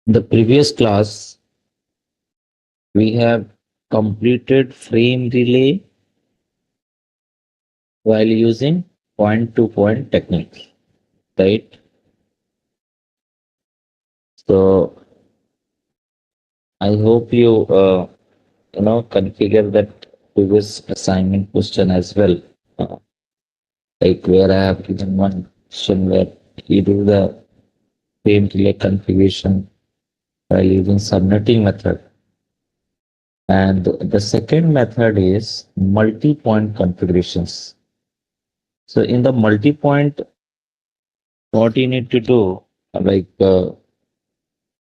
In the previous class, we have completed frame relay while using point-to-point techniques, right? So I hope you configure that previous assignment question as well. Uh, like where I have given one question where you do the frame relay configuration while using subnetting method. And the second method is multi-point configurations. So in the multi-point, what you need to do, like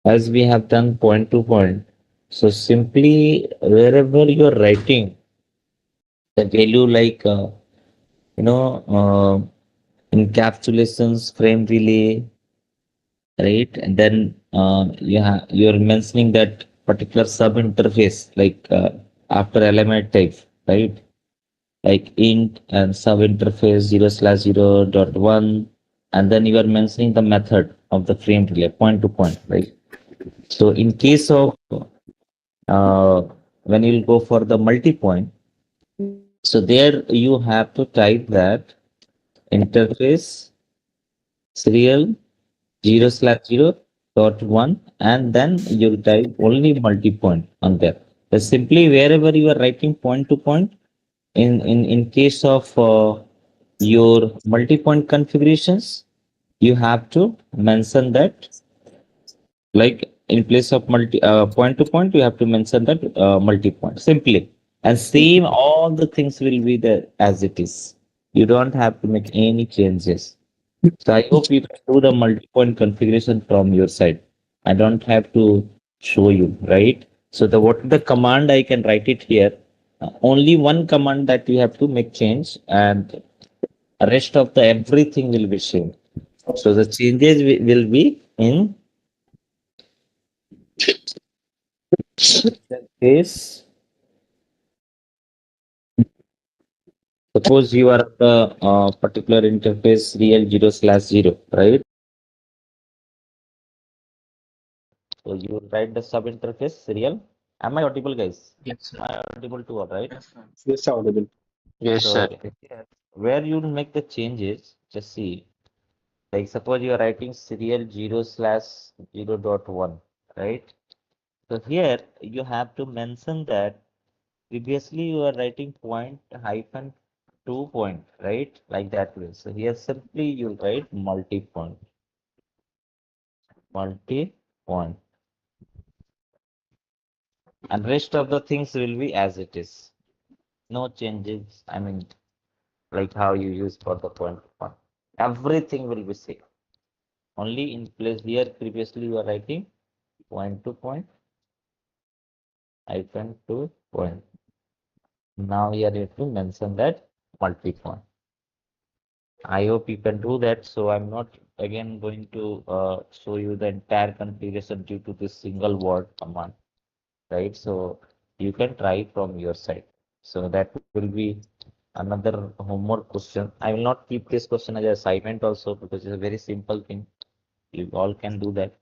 as we have done point to point, so simply wherever you're writing the value like you know encapsulations, frame relay, right? And then you're mentioning that particular sub interface like after element type, right? Like int and sub interface 0/0.1, and then you are mentioning the method of the frame relay point to point, right? So in case of uh, when you'll go for the multi-point, so there you have to type that interface serial 0/0.1, and then you'll type only multi-point on there. But simply wherever you are writing point to point, in case of your multi-point configurations, you have to mention that like in place of multi point to point, you have to mention that multi-point simply, and same all the things will be there as it is. You don't have to make any changes. So I hope you can do the multi-point configuration from your side. I don't have to show you, right? So the what the command I can write it here. Only one command that you have to make change, and rest of the everything will be same. So the changes will be in that case. Suppose you are the particular interface real 0/0, right? So you will write the sub interface serial. Am I audible, guys? Yes, sir. Am I audible to all, right? Yes, sir. Yes, audible. Yes, So sir. here, where you make the changes, just see. Like suppose you are writing serial 0/0.1, right? So here you have to mention that previously you are writing point hyphen 2 point, right? Like that way. So here simply you write multi-point, multi-point, and rest of the things will be as it is. No changes. I mean, like how you use for the point to point. Everything will be same. Only in place here previously you are writing point to point, hyphen to point. Now here you have to mention that multi-point. I hope you can do that. So I'm not again going to show you the entire configuration due to this single word command, right? So you can try from your side. So that will be another homework question. I will not keep this question as an assignment also because it's a very simple thing. You all can do that.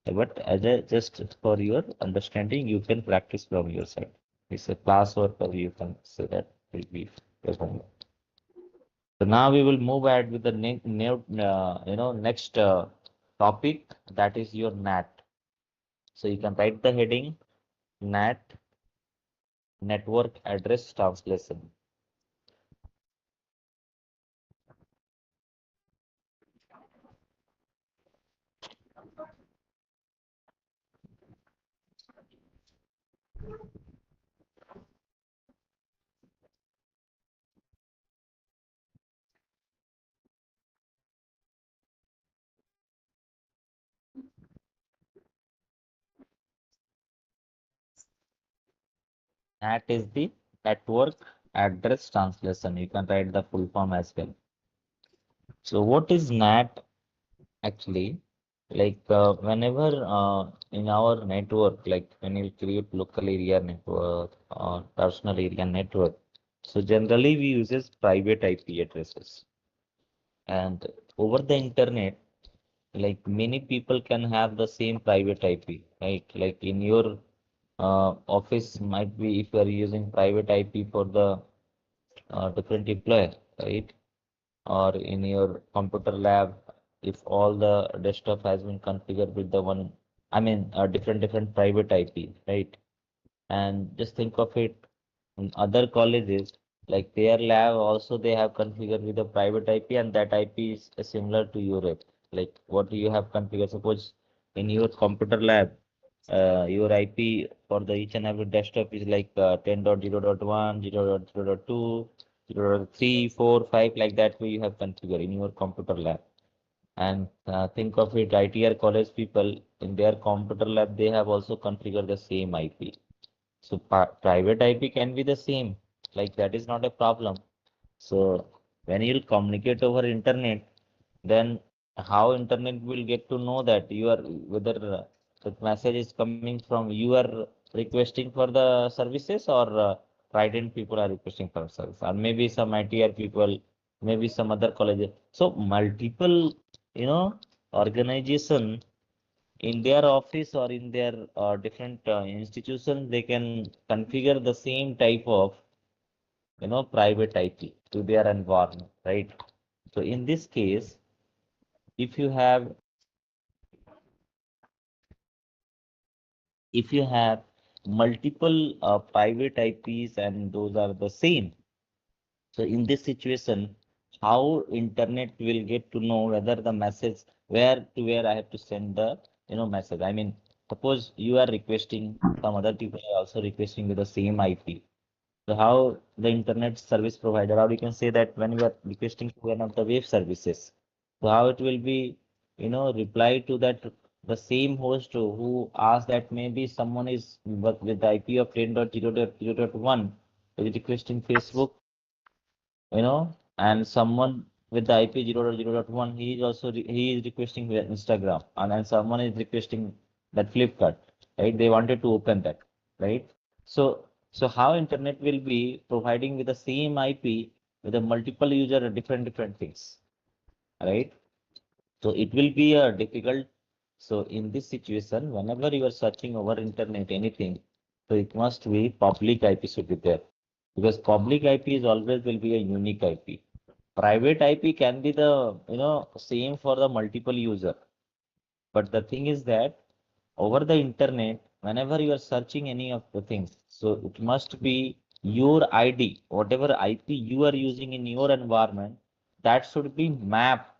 But as a just for your understanding, you can practice from your side. It's a class work, or you can say that will be your homework. So now we will move ahead with the next topic, that is your NAT. So you can write the heading NAT, network address translation. NAT is the network address translation. You can write the full form as well. So what is NAT actually? Like whenever in our network, like when you create local area network or personal area network, so generally we uses private IP addresses. And over the internet, like many people can have the same private IP, right? Like in your office might be if you are using private IP for the different employer, right? Or in your computer lab, if all the desktop has been configured with the one, I mean, different private IP, right? And just think of it in other colleges, like their lab also they have configured with a private IP, and that IP is similar to your IP. Like what you have configured. Suppose in your computer lab, your IP for the each and every desktop is like 10.0.1, 0.0.2, 0.3, 4, 5, like that way you have configured in your computer lab. And think of it, ITR college people in their computer lab, they have also configured the same IP. So private IP can be the same, like that is not a problem. So when you'll communicate over internet, then how internet will get to know that you are whether the message is coming from you are requesting for the services or Trident people are requesting for service, or maybe some ITR people, maybe some other colleges. So multiple, you know, organization in their office or in their different institutions, they can configure the same type of private IP to their environment, right? So in this case, if you have if you have multiple private IPs and those are the same, so in this situation, how internet will get to know whether the message where to where I have to send the message. I mean, suppose you are requesting, some other people are also requesting with the same IP. So how the internet service provider, how we can say that when you are requesting to one of the web services, so how it will be, reply to that the same host who asked that maybe someone is with the IP of 10.0.0.1 is requesting Facebook, and someone with the IP 0.0.1, he is also he is requesting via Instagram, and then someone is requesting that Flipkart, right? They wanted to open that, right? So, so how internet will be providing with the same IP with a multiple user different things, right? So it will be a difficult. So in this situation, whenever you are searching over internet anything, so it must be public IP should be there, because public IP is always will be a unique IP. Private IP can be the same for the multiple user, but the thing is that over the internet, whenever you are searching any of the things, so it must be your ID, whatever IP you are using in your environment, that should be mapped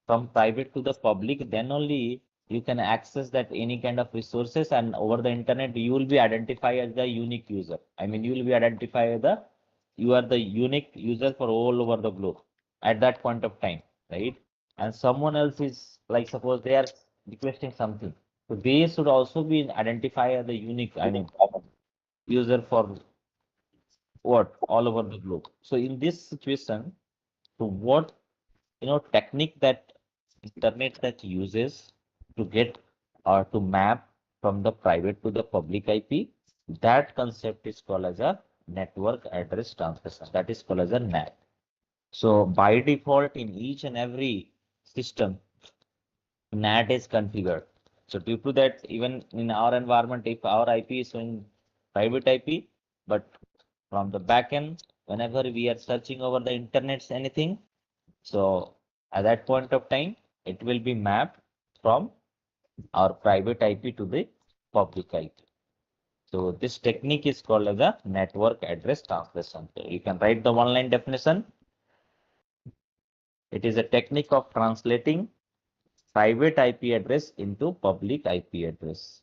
from private to the public. Then only you can access that any kind of resources, and over the internet, you will be identified as the unique user. I mean, you will be identified as the you are the unique user for all over the globe at that point of time, right? And someone else is like, suppose they are requesting something, so they should also be identified as the unique, I mean, user for what all over the globe. So in this situation, so what technique that internet that uses to get or to map from the private to the public IP, that concept is called as a network address translation. That is called as a NAT. So by default, in each and every system, NAT is configured. So due to that, even in our environment, if our IP is showing private IP, but from the backend, whenever we are searching over the internet anything, so at that point of time, it will be mapped from our private IP to the public IP. So this technique is called as a network address translation. So you can write the one-line definition. It is a technique of translating private IP address into public IP address.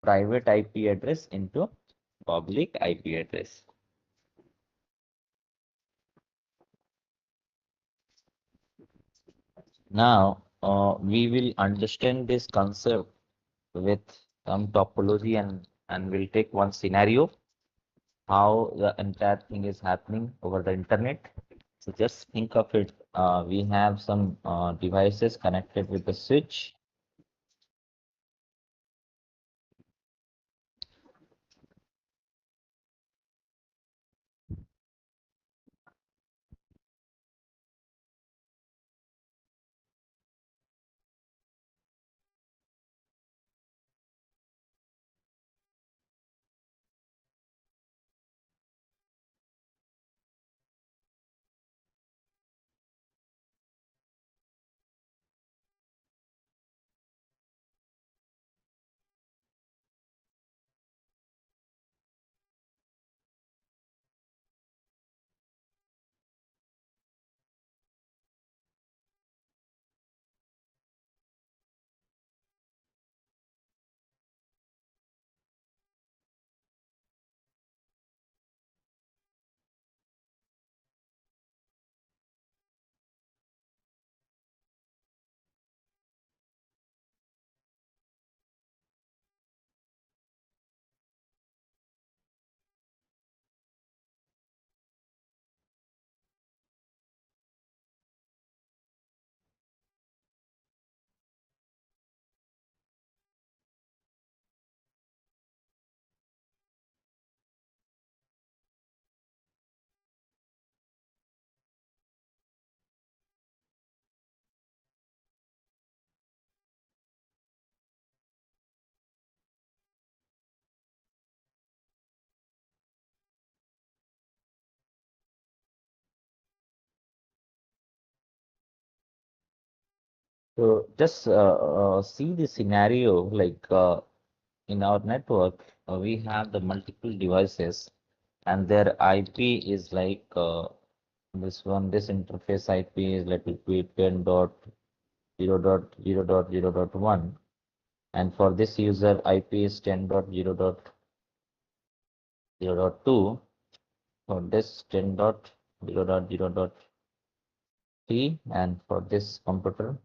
Private IP address into public IP address. Now, we will understand this concept with some topology, and we'll take one scenario how the entire thing is happening over the internet. So just think of it. We have some devices connected with the switch. So just see the scenario like in our network, we have the multiple devices and their IP is like this one, this interface IP is let it be 10.0.0.0.1 and for this user IP is 10.0.0.0.2 for this 10.0.0.0.3 and for this computer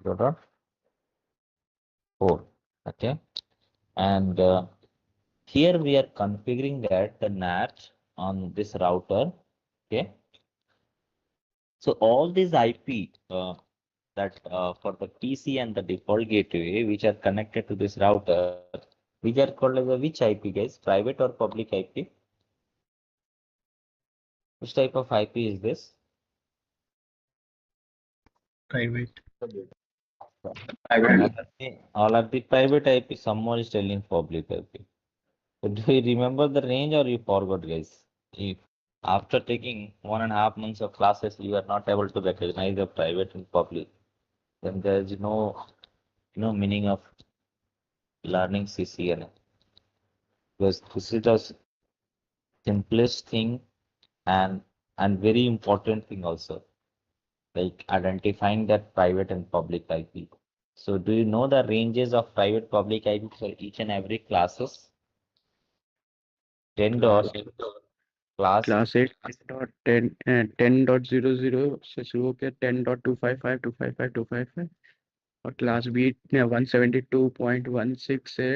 0.4. Okay, and here we are configuring that the NAT on this router. Okay, so all these IP that for the PC and the default gateway which are connected to this router, which are called as a which IP, guys? Private or public IP? Which type of IP is this? Private. All of the private IP, someone is telling public IP. So do you remember the range or you forgot, guys? If after taking 1.5 months of classes, you are not able to recognize the private and public, then there is no meaning of learning CCNA. Because this is the simplest thing and very important thing also, like identifying that private and public IP. So do you know the ranges of private public IP for each and every classes? 10 dot class Class 8.10 10.00 से शुरू होकर 10.255 255 255 और class B 172.16 से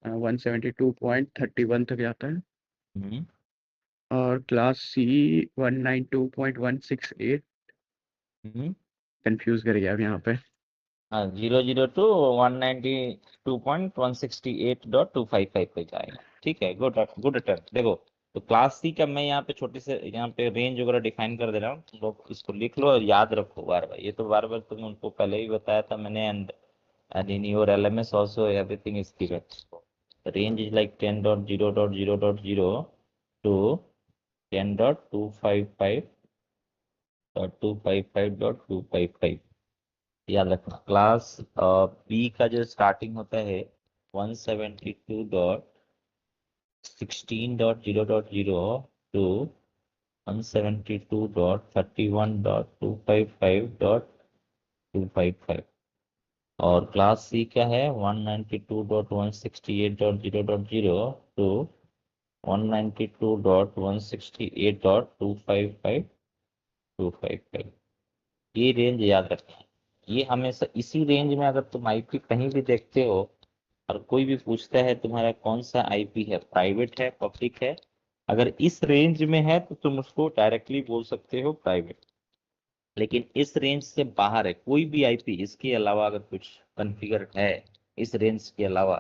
172.31 तक जाता है हम्म, और class C 192.168 हम्म, confuse कर गया अब यहाँ पे 002 192.168.255 पे जाएगा। ठीक है, गुड गुड अटेम्प्ट। देखो तो क्लास सी का मैं यहाँ पे छोटे से यहाँ पे रेंज वगैरह डिफाइन कर दे रहा हूँ, तुम लोग इसको लिख लो और याद रखो बार बार। ये तो बार बार तुम उनको पहले ही बताया था मैंने, and in your LMS also everything is given. The range is like 10.0.0.0 to 10.255.255.255। याद रखना। क्लास बी का जो स्टार्टिंग होता है 172.16.0.0 टू 172.31.255.255 और क्लास सी क्या है 192.168.0.0 टू 192.168.255.255। ये रेंज याद रखना। ये हमेशा इसी रेंज में, अगर तुम आईपी कहीं भी देखते हो और कोई भी पूछता है तुम्हारा कौन सा आईपी है, प्राइवेट है पब्लिक है, अगर इस रेंज में है तो तुम उसको डायरेक्टली बोल सकते हो प्राइवेट। लेकिन इस रेंज से बाहर है कोई भी आईपी, इसके अलावा अगर कुछ कॉन्फ़िगर है इस रेंज के अलावा,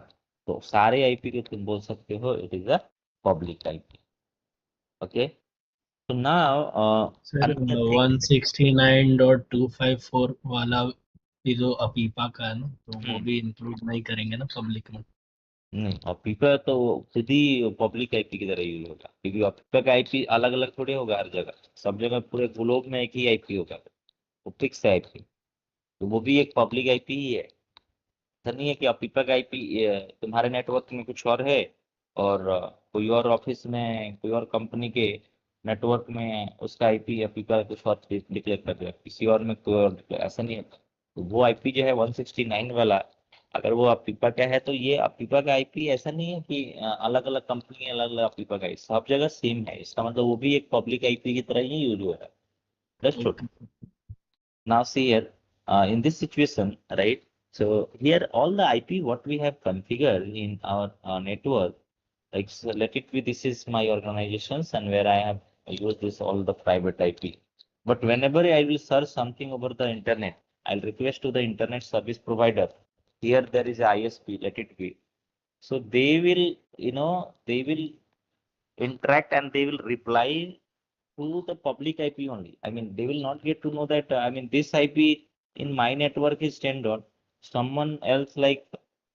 तो सारे आईपी को तुम बोल सकते हो it is a public IP. Okay, तो नाउ सर अनदर थिंग। 169.254 वाला भी जो अपीपा का है ना, तो वो भी इंक्लूड नहीं करेंगे ना पब्लिक में? नहीं, और पीपा तो खुद ही पब्लिक आईपी की तरह यूज होगा, क्योंकि पीपा का आईपी अलग अलग थोड़े होगा हर जगह, सब जगह पूरे ग्लोब में एक ही आईपी होगा, वो फिक्स है आईपी, तो वो भी एक पब्लिक आईपी ही है। ऐसा नहीं है कि पीपा का आईपी तुम्हारे नेटवर्क में कुछ और है और कोई और ऑफिस में कोई और कंपनी के नेटवर्क में उसका आईपी या पीपा कुछ और डिक्लेयर कर दिया, किसी और में कोई और declare, ऐसा नहीं है। तो वो आईपी जो है 169 वाला, अगर वो अपीपा का है तो ये अपीपा का आईपी ऐसा नहीं है कि अलग अलग कंपनी अलग अलग अपीपा का है, सब जगह सेम है। इसका मतलब वो भी एक पब्लिक आईपी की तरह ही यूज हो रहा है। Understood? Now see here, in this situation, right? So here all the IP what we have configured in our network, like so let it be this is my organizations and where I have used this all the private IP. But whenever I will search something over the internet, I'll request to the internet service provider. Here there is a ISP, let it be. So they will, they will interact and they will reply to the public IP only. I mean, they will not get to know that, I mean, this IP in my network is 10 dot. Someone else like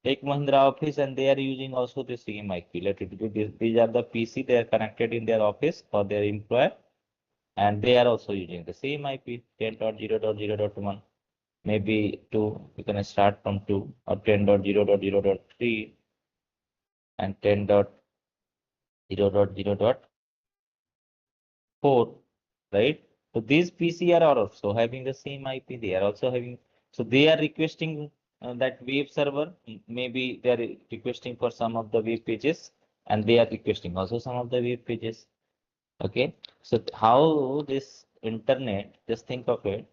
take Mahindra office and they are using also the same IP. Let it be. These are the PC they are connected in their office for their employer and they are also using the same IP 10.0.0.1. maybe 2, you can start from 2 or 10.0.0.3 and 10.0.0.4, right? So these PC are also having the same IP. They are also having, so they are requesting that web server. Maybe they are requesting for some of the web pages, and they are requesting also some of the web pages. Okay, so how this internet, just think of it.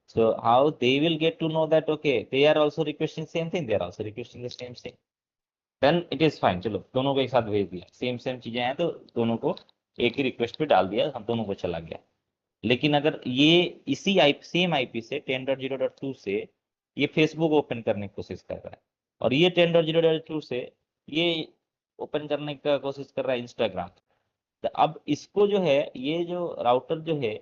So how they will get to know that, okay, they are also requesting same thing, they are also requesting the same thing. Then it is fine, चलो दोनों को एक साथ भेज दिया, same same चीजें हैं तो दोनों को एक ही रिक्वेस्ट पे डाल दिया, हम दोनों को चला गया. लेकिन अगर ये इसी सेम आईपी से 10.0.2 से ये फेसबुक ओपन करने की कोशिश कर रहा है, और ये 10.0.2 से ये ओपन करने का कोशिश कर रहा है इंस्टाग्राम. तो अब इसको जो है, ये जो राउटर जो है,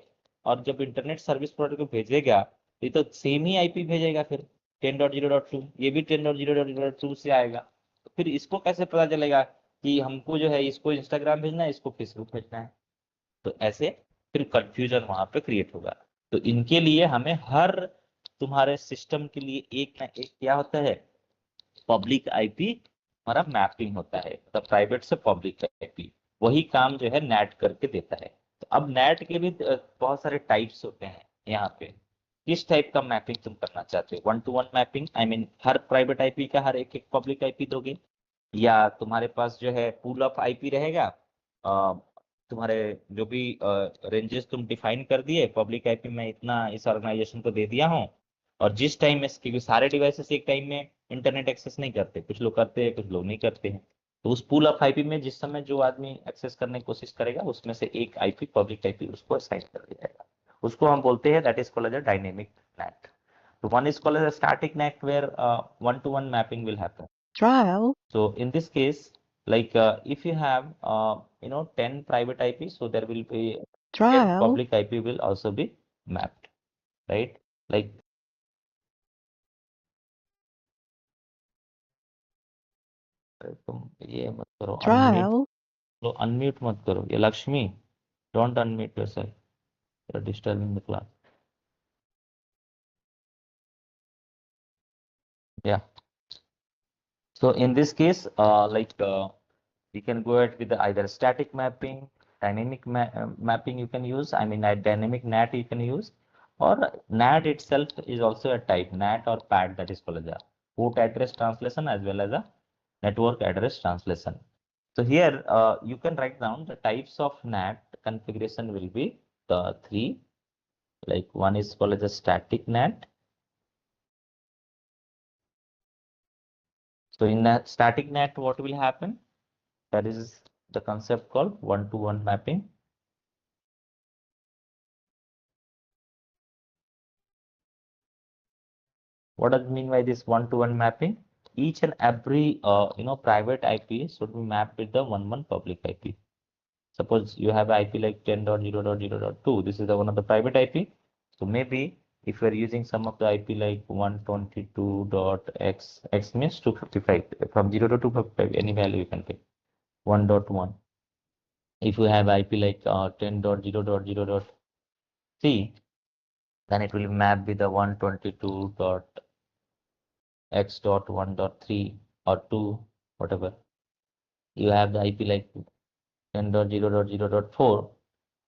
और जब इंटरनेट सर्विस प्रोवाइडर को भेजेगा, ये तो सेम ही आईपी भेजेगा फिर 10.0.2, ये भी 10.0.2 से आएगा. तो फिर इसको कैसे पता चलेगा कि हमको जो है इसको इंस्टाग्राम भेजना है, इसको फेसबुक भेजना है? तो ऐसे फिर कंफ्यूजन वहां पे क्रिएट होगा. तो इनके लिए हमें हर तुम्हारे सिस्टम के लिए एक ना एक क्या होता है, पब्लिक आईपी हमारा मैपिंग होता है, मतलब प्राइवेट से पब्लिक आईपी. वही काम जो है नैट करके देता है. तो अब नैट के भी बहुत सारे टाइप्स होते हैं यहाँ पे. किस टाइप का मैपिंग तुम करना चाहते हो? 1-to-1 mapping, I mean her private IP का हर एक एक पब्लिक आईपी दोगे, या तुम्हारे पास जो है पूल ऑफ आईपी रहेगा, तुम्हारे जो भी रेंजेस तुम डिफाइन कर दिए, पब्लिक आईपी में इतना इस ऑर्गेनाइजेशन को दे दिया हूँ, और जिस टाइम में, क्योंकि सारे डिवाइसेस एक टाइम में इंटरनेट एक्सेस नहीं करते, कुछ लोग करते हैं कुछ लोग नहीं करते हैं. तो उस पूल ऑफ आईपी में जिस समय जो आदमी एक्सेस करने की कोशिश करेगा, उसमें से एक आईपी पब्लिक आईपी उसको असाइन कर दिया जाएगा. उसको हम बोलते हैं, that is called as a dynamic net. तो one is called as a static net, where one-to-one mapping will happen. Trial. So in this case, like if you have 10 private IP, so there will be 10 Trial. public IP will also be mapped, right? Like तुम ये मत करो, Trial. unmute मत करो. ये Lakshmi, don't unmute yourself. You're disturbing the class. Yeah. So in this case, we can go ahead with either static mapping, dynamic mapping you can use. I mean, a dynamic NAT you can use, or NAT itself is also a type, NAT or PAD, that is called as a port address translation as well as a network address translation. So here you can write down the types of NAT configuration will be the 3. Like one is called as a static NAT. So in a static NAT, what will happen? That is the concept called one-to-one mapping. What does it mean by this one-to-one mapping? Each and every private IP should be mapped with the one public IP. Suppose you have IP like 10.0.0.2. This is the one of the private IP. So maybe if you are using some of the IP like 122.x, x means 255, from 0 to 255, any value you can take. 1.1. If you have IP like 10.0.0.3, then it will map with the 122.x.1.3 or 2, whatever. You have the IP like 10.0.0.4,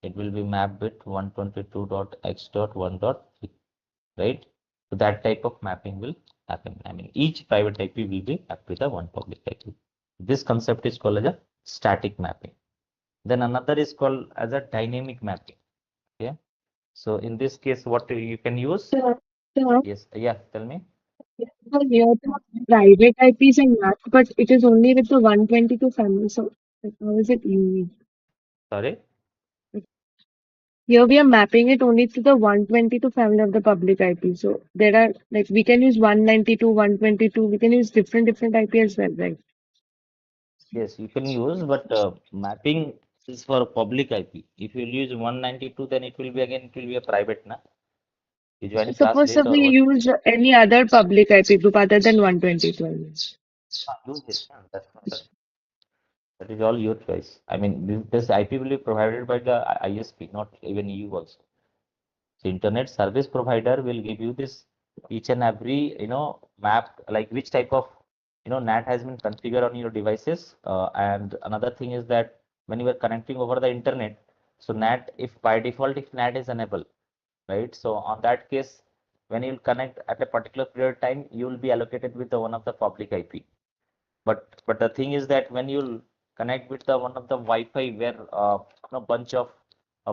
it will be mapped with 122.x.1.3, right? So that type of mapping will happen. I mean, each private IP will be mapped with a one public IP. This concept is called as a static mapping. Then another is called as a dynamic mapping. Okay. So in this case, what you can use? Sir, Yes. Yeah. Tell me. here the private IPs and NAT, but it is only with the 122 family. So like, how is it used? Sorry. Here we are mapping it only to the 122 family of the public IP. So there are like we can use 192, 122. We can use different IP as well, right? Yes, you can use, but mapping is for public IP. If you use 192, then it will be again, it will be a private, na? You join class Suppose late if or we what? use any other public IP group other than 122. Use it. That is all your choice. I mean, this IP will be provided by the ISP, not even you also. So internet service provider will give you this each and every, map, like which type of, NAT has been configured on your devices. And another thing is that when you are connecting over the internet, so NAT, if by default, if NAT is enabled, right? So on that case, when you connect at a particular period of time, you will be allocated with the one of the public IP. But the thing is that when you connect with the one of the Wi-Fi where a bunch of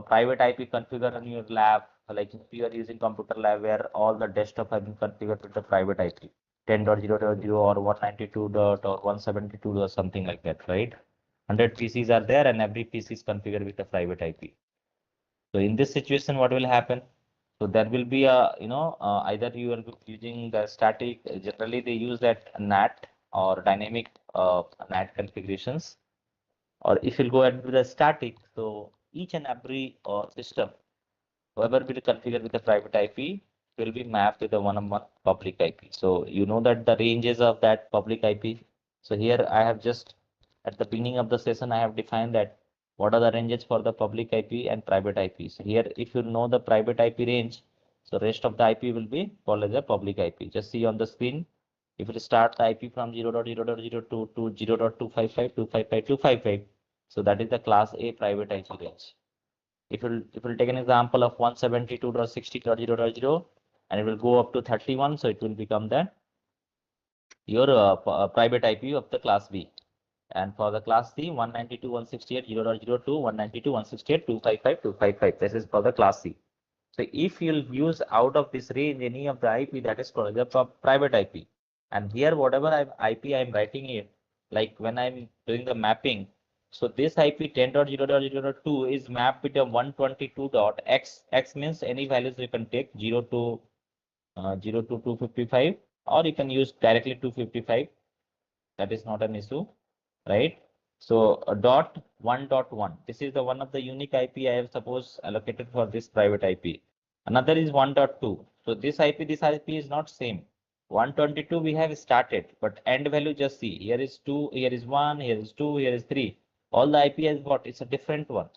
private IP configured on your lab, like if you are using computer lab where all the desktop have been configured with the private IP 10.0.0 or 192 dot or 172 or something like that, right? 100 PCs are there and every PC is configured with a private IP. So in this situation, what will happen? So there will be a, either you are using the static, generally they use that NAT or dynamic NAT configurations. Or if you'll go ahead with the static, so each and every system, whoever will configure with the private IP will be mapped with the one-on-one public IP. So you know that the ranges of that public IP. So here I have just at the beginning of the session, I have defined that what are the ranges for the public IP and private IP. So here, if you know the private IP range, so rest of the IP will be called as a public IP. Just see on the screen, if you start the IP from 0.0.02 to 0.255, so that is the class A private IP range. If you'll take an example of 172.60.0.0 and it will go up to 31, so it will become the your private IP of the class B. And for the class C, 192.168.0.0.2, 192.168.255.255. This is for the class C. So if you'll use out of this range any of the IP, that is called the private IP. And here, whatever IP I'm writing it, like when I'm doing the mapping, so this IP 10.0.0.2 is mapped with a 122.x. X means any values you can take 0 to 255, or you can use directly 255. That is not an issue, right? So dot 1.1. This is the one of the unique IP I have suppose allocated for this private IP. Another is 1.2. So this IP is not same. 122 we have started, but end value just see. Here is 2, here is 1, here is 2, here is 3. All the IP has got, it's a different one,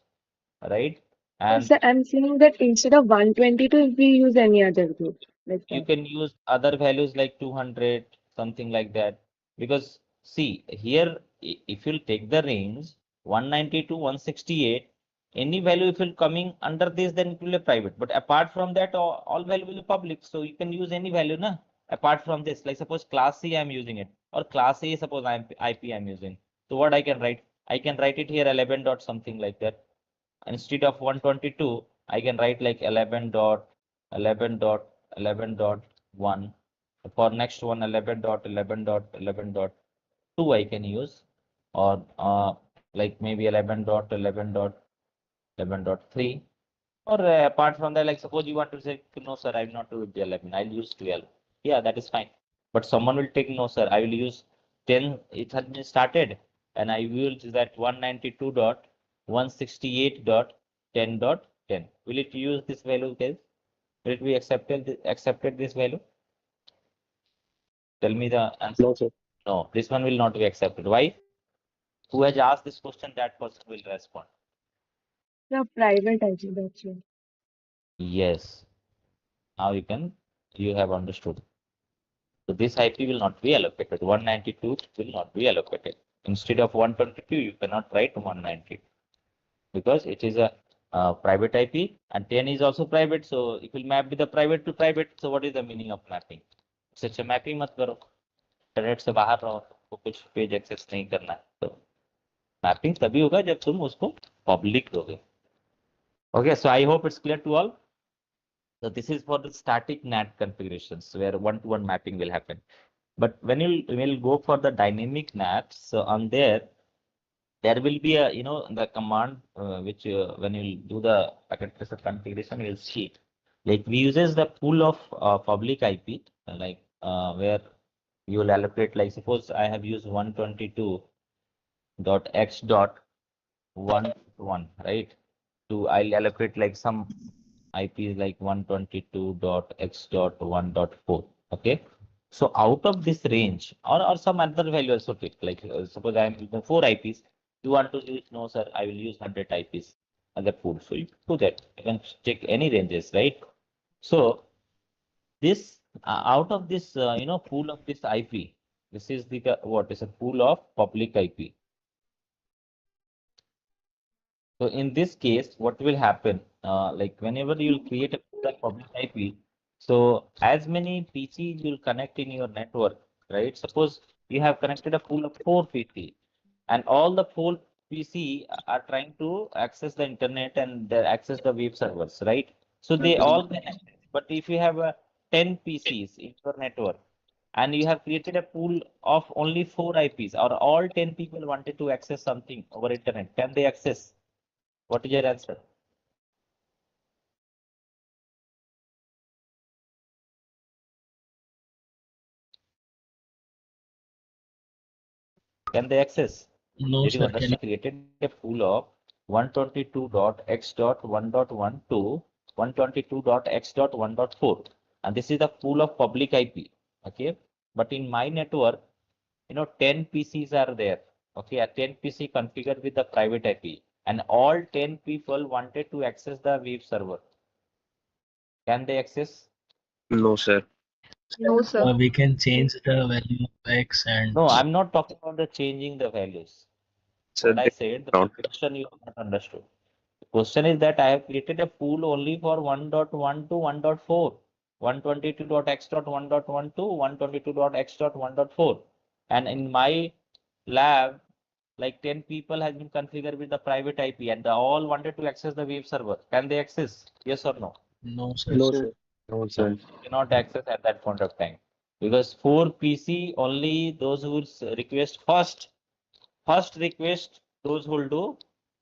right? And So I'm saying that instead of 122, if we use any other group, like you that. can use other values like 200, something like that. Because see, here, if you'll take the range 190 to 168, any value if you're coming under this, then it will be private. But apart from that, all value will be public. So you can use any value, na? Apart from this, like suppose class C I'm using it, or class A suppose IP I'm using. So what I can write? I can write it here 11 dot something like that. Instead of 122, I can write like 11 dot 11 dot 11.1. For next one 11.11.11.2 I can use, or like maybe 11.11.11.3. Or apart from that, like suppose you want to say no sir, I will not do with the 11, I'll use 12. Yeah, that is fine. But someone will take no sir, I will use 10. It has been started and I will use that 192.168.10.10. Will it use this value, guys? Will it be accepted this value? Tell me the answer. No, sir. No, this one will not be accepted. Why? Who has asked this question, that person will respond. The private IP, that's it. Yes. Now you have understood. So this IP will not be allocated. 192 will not be allocated. Instead of 122, you cannot write 190 because it is a private IP and 10 is also private. So it will map with the private to private. So what is the meaning of mapping? Such a mapping मत करो. Internet से बाहर रहो, तो कुछ page access नहीं करना है. तो मैपिंग तभी होगा जब तुम उसको पब्लिक दोगे. Okay, so I hope it's clear to all. So this is for the static NAT configurations where one-to-one mapping will happen. But when you will go for the dynamic NAT, so on there will be a the command which when you do the packet tracer configuration, you'll see like we uses the pool of public IP like where you will allocate, like suppose I have used 122.x.11, right? I'll allocate like some IP like 122.x.1.4. Okay. So out of this range or some other value also take, like suppose I am using 4 IPs. You want to use, no sir, I will use 100 IPs as a pool. So you do that. You can check any ranges, right? So this out of this, pool of this IP, this is the what is a pool of public IP. So in this case, what will happen? Like whenever you'll create a pool of public IP, so as many PCs you'll connect in your network, right? Suppose you have connected a pool of 4 PC, and all the 4 PC are trying to access the internet and access the web servers, right? So they all can access. But if you have 10 PCs in your network, and you have created a pool of only 4 IPs, or all 10 people wanted to access something over internet, can they access? What is your answer? Can they access? No, Did you sir. Can understand? Created a pool of 122.x.1.1 to 122.x.1.4, and this is the pool of public IP. Okay, but in my network, 10 PCs are there. Okay, a 10 PC configured with the private IP, and all 10 people wanted to access the web server. Can they access? No, sir. No, sir. we can change the value of X and No, I'm not talking about the changing the values. Sir, What I they said, the not. question you have not understood. The question is that I have created a pool only for 1.1 to 1.4, 122.x.1.1 to 122.x.1.4. And in my lab, like 10 people has been configured with the private IP, and they all wanted to access the web server. Can they access? Yes or no? no, sir. No, sir. No, No, sir. cannot access at that point of time. Because 4 PC, only those who will request first request, those who will do.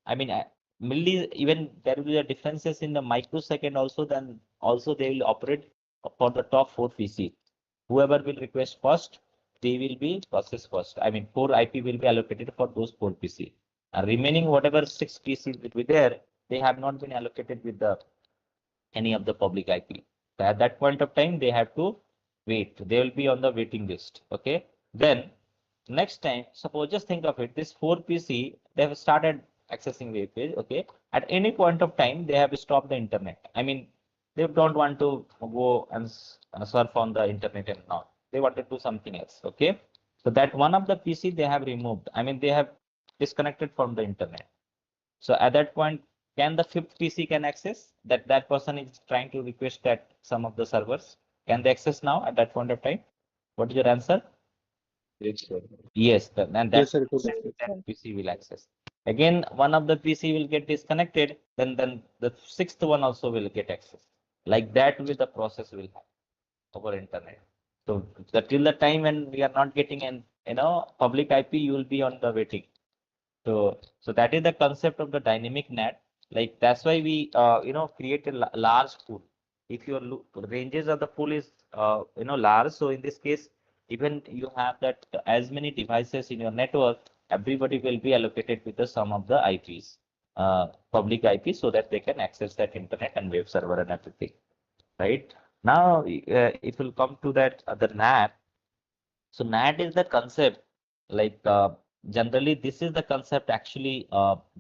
I mean, even there will be a differences in the microsecond also, then also they will operate for the top 4 PC. Whoever will request first, they will be processed first. I mean, 4 IP will be allocated for those 4 PC. And remaining whatever 6 PCs will be there, they have not been allocated with the any of the public IP. So at that point of time, they have to wait. They will be on the waiting list. Okay. Then next time, suppose just think of it, this 4 PC, they have started accessing the page. Okay. At any point of time, they have stopped the internet. I mean, they don't want to go and surf on the internet and now. They want to do something else. Okay. So that one of the PC they have removed. I mean, they have disconnected from the internet. So at that point, can the fifth PC can access that person is trying to request that some of the servers? Can they access now at that point of time? What is your answer? Yes, sir. Yes, and Yes, that, sir. It was that PC will access. Again, one of the PC will get disconnected, then the sixth one also will get access. Like that with the process will happen over internet. So till the time when we are not getting an public IP, you will be on the waiting. So that is the concept of the dynamic NAT. Like that's why we create a large pool. If your ranges of the pool is large, so in this case, even you have that as many devices in your network, everybody will be allocated with the sum of the IPs, public IP, so that they can access that internet and web server and everything. Right now, it will come to that the NAT. So NAT is the concept, like generally this is the concept actually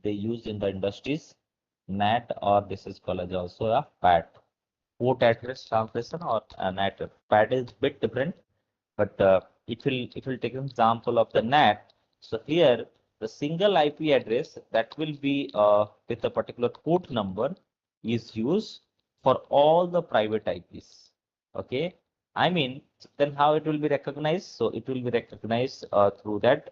they use in the industries. NAT, or this is called as also a PAT, port address translation, or NAT. PAT is bit different, but it will take an example of the NAT. So here the single IP address that will be with a particular port number is used for all the private IPs. Okay, I mean, then how it will be recognized? So it will be recognized through that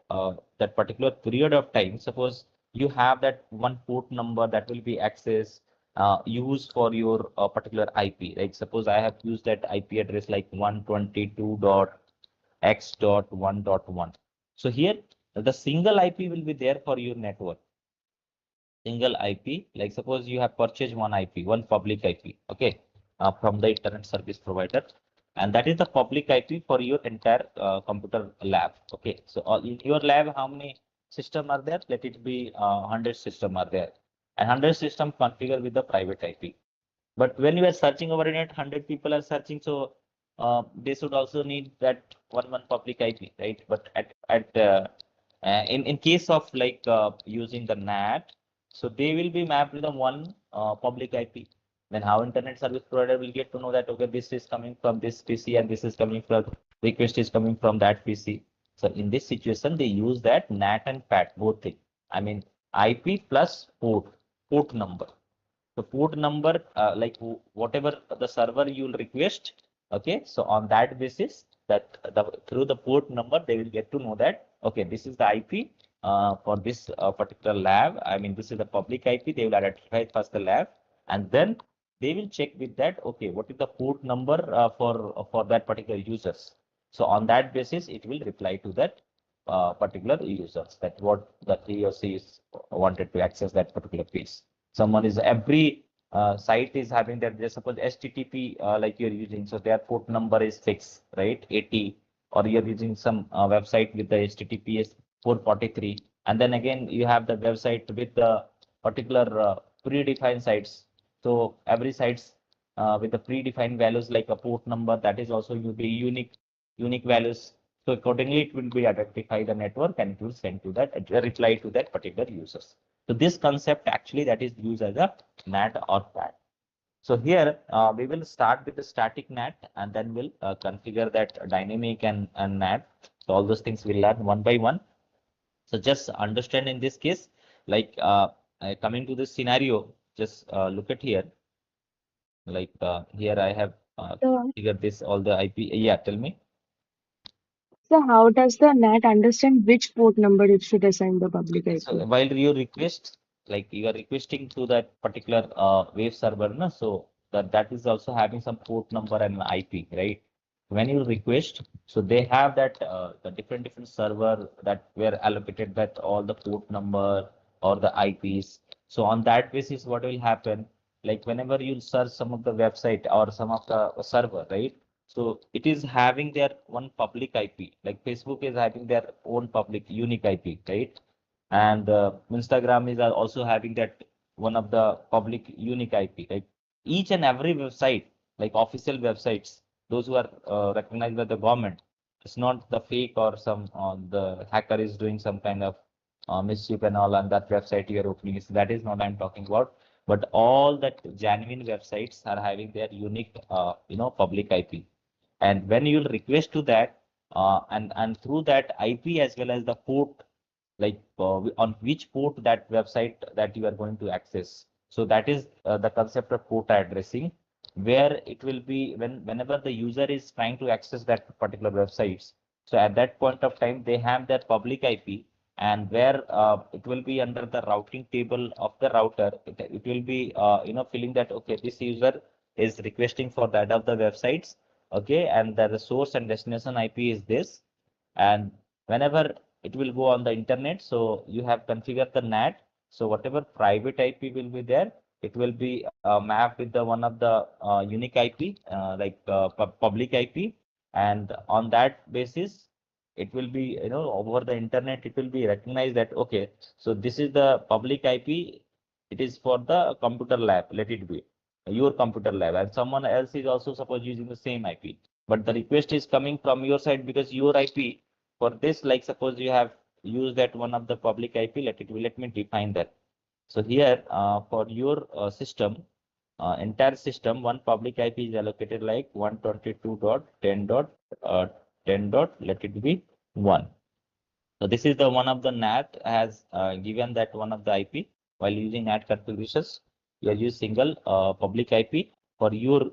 particular period of time. Suppose you have that one port number that will be accessed, used for your particular IP. Like suppose I have used that IP address like 122.x.1.1. So here the single IP will be there for your network. Single IP, like suppose you have purchased one IP, one public IP, okay, from the internet service provider, and that is the public IP for your entire computer lab. Okay, so in your lab, how many system are there? Let it be 100 system are there, and 100 system configured with the private IP. But when you are searching over internet, 100 people are searching, so they should also need that one public IP, right? But in case of like using the NAT, so they will be mapped with the one public IP. Then how internet service provider will get to know that, okay, this is coming from this PC and this is coming from, request is coming from that PC. So in this situation, they use that NAT and PAT, both things. I mean, IP plus port number. The port number, like whatever the server you'll request, okay, so on that basis, that through the port number, they will get to know that, okay, this is the IP for this particular lab. I mean, this is the public IP. They will identify first the lab, and then they will check with that, okay, what is the port number for that particular users. So on that basis, it will reply to that particular users, that what that he or she is wanted to access that particular piece. Someone is every site is having that, just suppose HTTP like you're using, so their port number is fixed, right? 80, or you're using some website with the HTTPS 443, and then again you have the website with the particular predefined sites. So every sites with the predefined values like a port number, that is also will be unique values. So accordingly, it will be identify the network and it will send to that reply to that particular users. So this concept actually that is used as a NAT or PAT. So here we will start with the static NAT and then we'll configure that dynamic and NAT. So all those things we'll learn one by one. So just understand in this case, like coming to this scenario, just look at here. Like here I have So, configured this all the IP. Yeah, tell me. so how does the NAT understand which port number it should assign the public IP? So while you request, like you are requesting to that particular wave server, no? So that is also having some port number and IP, right? When you request, so they have that the different server that were allocated that all the port number or the IPs. So on that basis, what will happen? Like whenever you search some of the website or some of the server, right? So it is having their one public IP, like Facebook is having their own public unique IP, right? And Instagram is also having that one of the public unique IP, right? Each and every website, like official websites, those who are recognized by the government, it's not the fake or some the hacker is doing some kind of mischief and all on that website you are opening. So that is not I'm talking about. But all that genuine websites are having their unique, public IP. And when you'll request to that, and through that IP as well as the port, like on which port that website that you are going to access. So that is the concept of port addressing, where it will be whenever the user is trying to access that particular websites. So at that point of time, they have their public IP, and where it will be under the routing table of the router, it will be feeling that, okay, this user is requesting for that of the websites, okay, and the source and destination IP is this, and whenever it will go on the internet, so you have configured the NAT. So whatever private IP will be there, it will be mapped with the one of the unique IP, public IP, and on that basis, it will be, over the internet, it will be recognized that, okay, so this is the public IP. It is for the computer lab. Let it be your computer lab, and someone else is also suppose using the same IP. But the request is coming from your side because your IP for this, like suppose you have used that one of the public IP, let me define that. So here for your system, entire system, one public IP is allocated like 122.10.10. Let it be 1. So this is the one of the NAT has given that one of the IP. While using NAT configurations, you are using single public IP for your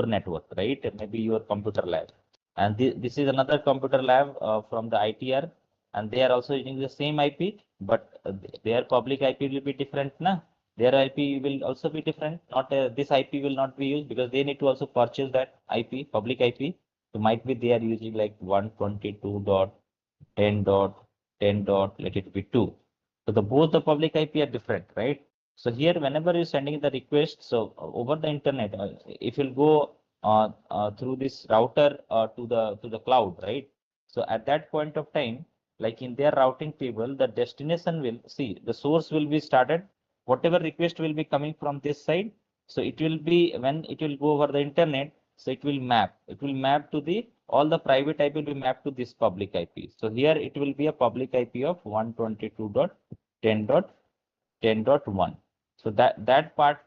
network, right? Maybe your computer lab. And this is another computer lab from the ITR, and they are also using the same IP, but their public IP will be different, na? Their IP will also be different. Not this IP will not be used because they need to also purchase that IP, public IP. So might be they are using like 122.10.10. Let it be 2. So the both the public IP are different, right? So here, whenever you're sending the request, so over the internet, if you'll go through this router to the cloud, right? So at that point of time, like in their routing table, the destination will see the source will be started. Whatever request will be coming from this side, so it will be when it will go over the internet. So it will map. It will map to the all the private IP will be mapped to this public IP. So here it will be a public IP of 122.10.10.1. So that part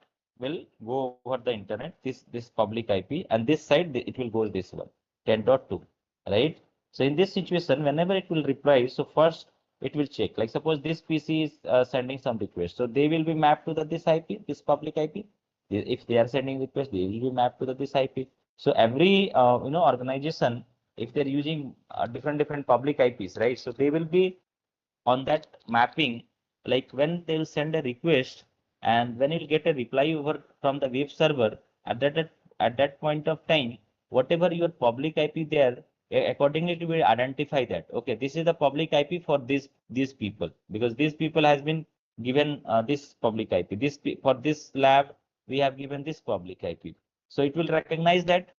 will go over the internet, this public IP, and this side it will go this one, 10.2, right? So in this situation, whenever it will reply, so first it will check. Like suppose this PC is sending some request, so they will be mapped to this IP, this public IP. If they are sending request, they will be mapped to this IP. So every organization, if they're using different public IPs, right? So they will be on that mapping, like when they'll send a request and when you'll get a reply over from the web server, at that point of time, whatever your public IP there, accordingly it will identify that, okay, this is the public IP for these people, because these people has been given this public IP. For this lab, we have given this public IP. So it will recognize that,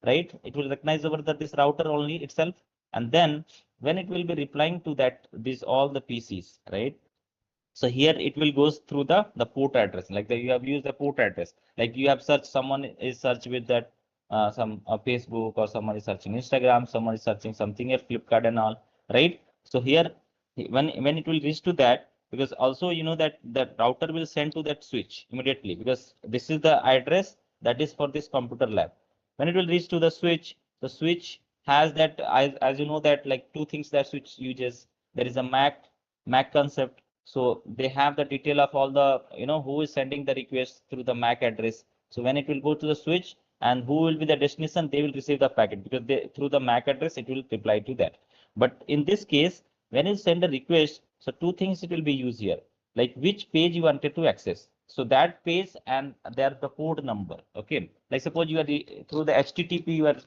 right? It will recognize over this router only itself, and then when it will be replying to that, this all the PCs, right? So here it will goes through the port address, like you have used the port address, like you have searched, someone is search with that some Facebook, or someone is searching Instagram, someone is searching something at Flipkart and all, right? So here when it will reach to that, because also that the router will send to that switch immediately, because this is the address that is for this computer lab. When it will reach to the switch has that, as you know that, like two things that switch uses. There is a MAC concept. So they have the detail of all the, who is sending the request through the MAC address. So when it will go to the switch and who will be the destination, they will receive the packet, because through the MAC address, it will reply to that. But in this case, when you send a request, so two things it will be used here, like which page you wanted to access. So that page and there the port number. Okay. Like suppose you are through the HTTP, you are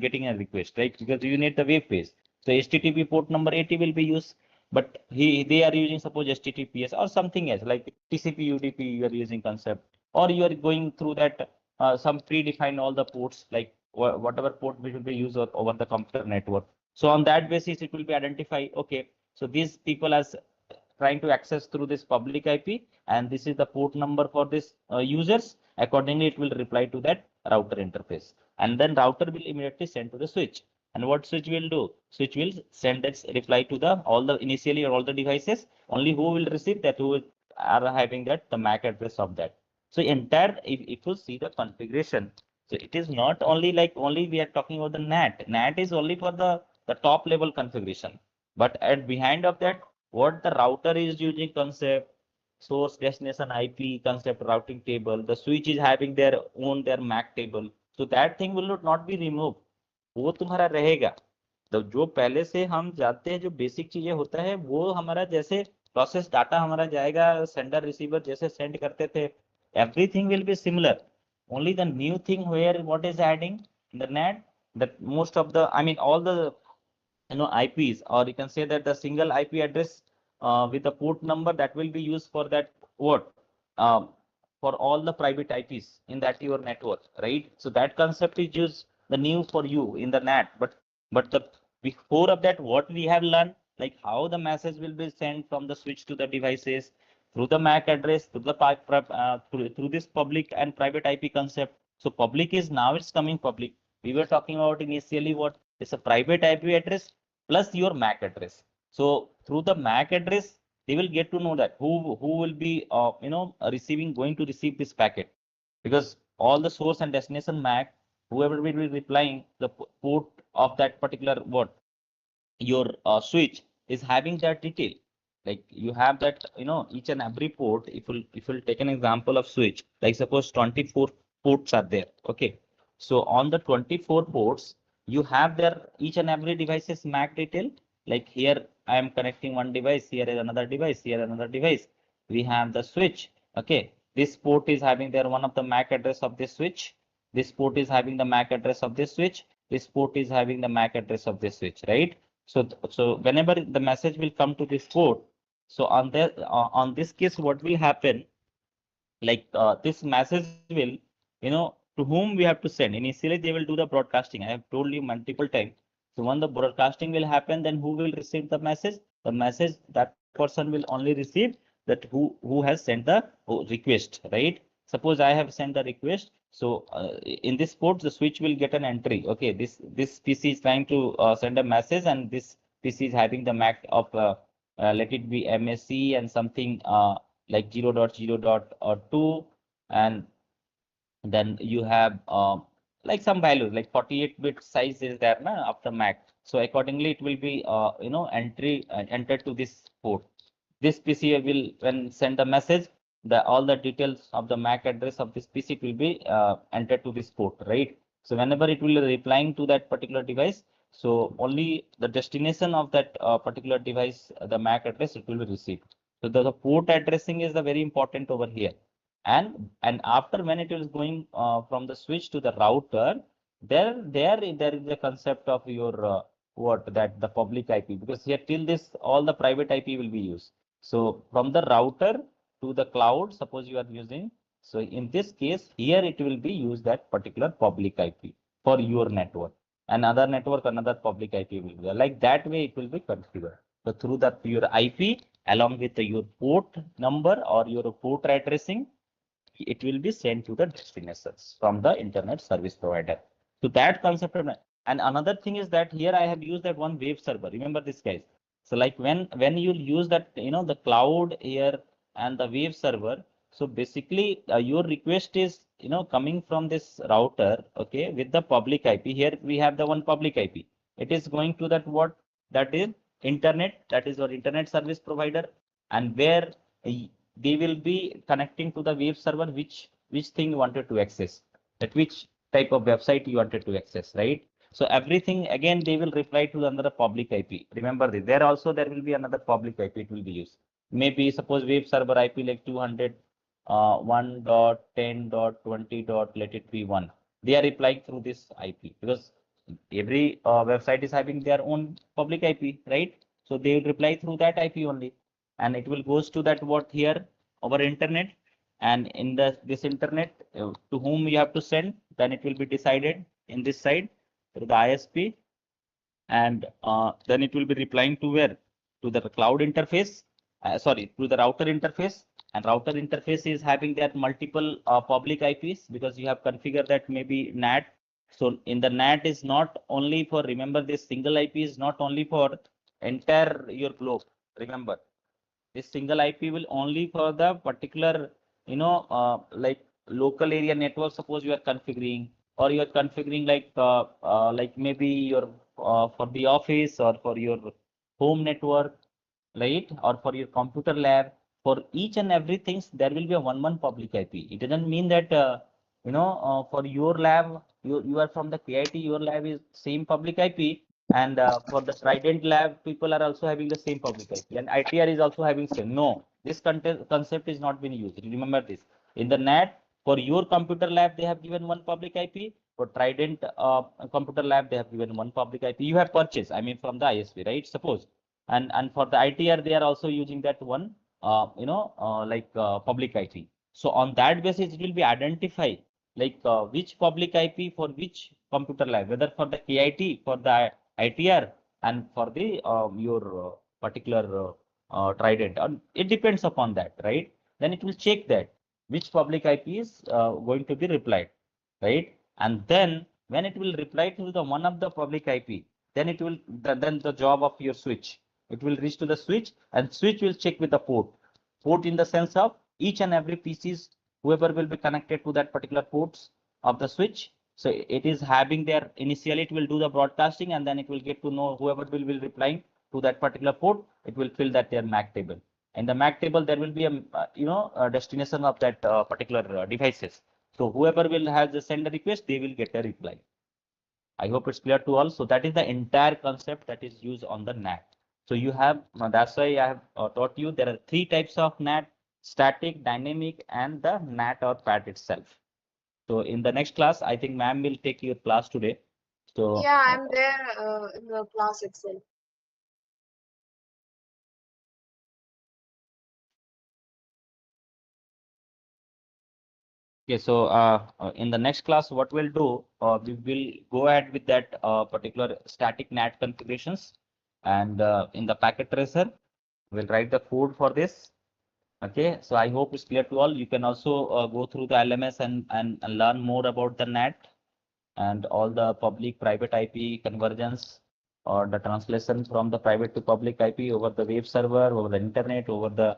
getting a request, right? Because you need the web page. So HTTP port number 80 will be used, but they are using suppose HTTPS or something else, like TCP UDP you are using concept, or you are going through that some predefined all the ports, like whatever port which will be used over the computer network. So on that basis, it will be identified, okay, so these people are trying to access through this public IP, and this is the port number for this users. Accordingly, it will reply to that router interface, and then router will immediately send to the switch. And what switch will do? Switch will send its reply to initially all the devices. Only who will receive that, who are having that the MAC address of that. So entire, if you see the configuration, so it is not only like only we are talking about the NAT. NAT is only for the top level configuration. But at behind of that, what the router is using concept, source destination IP concept, routing table, the switch is having their MAC table. So that thing will not be removed. वो तुम्हारा रहेगा। तो जो पहले से हम जानते हैं जो बेसिक चीजें होता है वो हमारा जैसे प्रोसेस डाटा हमारा जाएगा सेंडर रिसीवर जैसे सेंड करते थे, everything will be similar. Only the new thing where what is adding in the NAT, that most of the, I mean all the IPs, or you can say that the single IP address with the port number that will be used for that what for all the private IPs in that your network, right? So that concept is used the new for you in the NAT, but the before of that what we have learned, like how the message will be sent from the switch to the devices through the MAC address, through the through this public and private IP concept. So public is now it's coming public. We were talking about initially what is a private IP address plus your MAC address. So through the MAC address, they will get to know that who will be going to receive this packet, because all the source and destination MAC, whoever will be replying the port of that particular what your switch is having that detail. Like you have that each and every port. If you'll take an example of switch, like suppose 24 ports are there. Okay, so on the 24 ports you have their each and every device's MAC detail. Like here I am connecting one device, here is another device, here another device. We have the switch. Okay, this port is having their one of the MAC address of this switch. This port is having the MAC address of this switch. This port is having the MAC address of this switch, right? So whenever the message will come to this port, so on this case, what will happen? Like this message will, to whom we have to send. Initially, they will do the broadcasting. I have told you multiple times. So when the broadcasting will happen, then who will receive the message? The message that person will only receive that who has sent the request, right? Suppose I have sent the request. So in this port, the switch will get an entry. Okay, this PC is trying to send a message, and this PC is having the MAC of let it be MSC and something like 0.0.2, and then you have like some values like 48-bit size is there na, of the MAC. So accordingly, it will be entered to this port. This PC will, when send a message, all the details of the MAC address of this PC will be entered to this port, right? So whenever it will be replying to that particular device, so only the destination of that particular device, the MAC address, it will be received. So the port addressing is the very important over here. And after when it is going from the switch to the router, there is a concept of your the public IP, because here till this all the private IP will be used. So from the router to the cloud, suppose you are using, so in this case here it will be used that particular public IP for your network. Another network, another public IP will be there. Like that way it will be configured. So through that your IP along with your port number or your port addressing, it will be sent to the destinations from the internet service provider. So that concept and another thing is that here I have used that one web server. Remember this, guys. So like when you use that, the cloud here and the web server. So basically your request is coming from this router, okay, with the public IP. Here we have the one public IP. It is going to that what that is internet, that is our internet service provider, and where they will be connecting to the web server which thing you wanted to access, that which type of website you wanted to access, right? So everything again they will reply to another public IP. Remember this. There also there will be another public IP it will be used. Maybe suppose web server IP like 200 1.10.20. Let it be 1. They are replying through this IP because every website is having their own public IP, right? So they will reply through that IP only, and it will goes to that what here over internet, and in this internet to whom you have to send, then it will be decided in this side through the ISP, and then it will be replying to where, to the cloud interface, sorry, to the router interface, and router interface is having that multiple public IPs because you have configured that maybe NAT. So in the NAT is not only for, remember this single IP is not only for entire your globe. Remember, this single IP will only for the particular, like local area network. Suppose you are configuring, or you are configuring like maybe your for the office or for your home network, right? Or for your computer lab. For each and everything, there will be a one public IP. It doesn't mean that for your lab, you are from the KIT, your lab is same public IP, and for the Trident lab, people are also having the same public IP, and ITR is also having same. No, this concept is not been used. Remember this. In the NAT, for your computer lab, they have given one public IP. For Trident computer lab, they have given one public IP. You have purchased, I mean, from the ISP, right? Suppose, and for the ITR, they are also using that one, public IP. So on that basis, it will be identified like which public IP for which computer lab, whether for the KIT, for the ITR, and for the your particular Trident. It depends upon that, right? Then it will check that which public IP is going to be replied, right? And then when it will reply to the one of the public IP, then it will then the job of your switch. It will reach to the switch, and switch will check with the port. Port in the sense of each and every PCs, whoever will be connected to that particular ports of the switch. So it is having their, initially it will do the broadcasting, and then it will get to know whoever will be replying to that particular port, it will fill that their MAC table. In the MAC table, there will be a destination of that particular devices. So whoever will have the send a request, they will get a reply. I hope it's clear to all. So that is the entire concept that is used on the NAT. So you have, that's why I have taught you there are three types of NAT: static, dynamic, and the NAT or PAT itself. So in the next class, I think ma'am will take your class today. So Yeah, I'm there in the class itself. okay, so in the next class, what we'll do, we will go ahead with that particular static NAT configurations, and in the packet tracer, we'll write the code for this. Okay, so I hope it's clear to all. You can also go through the LMS and learn more about the NAT and all the public private IP convergence, or the translation from the private to public IP over the web server, over the internet, over the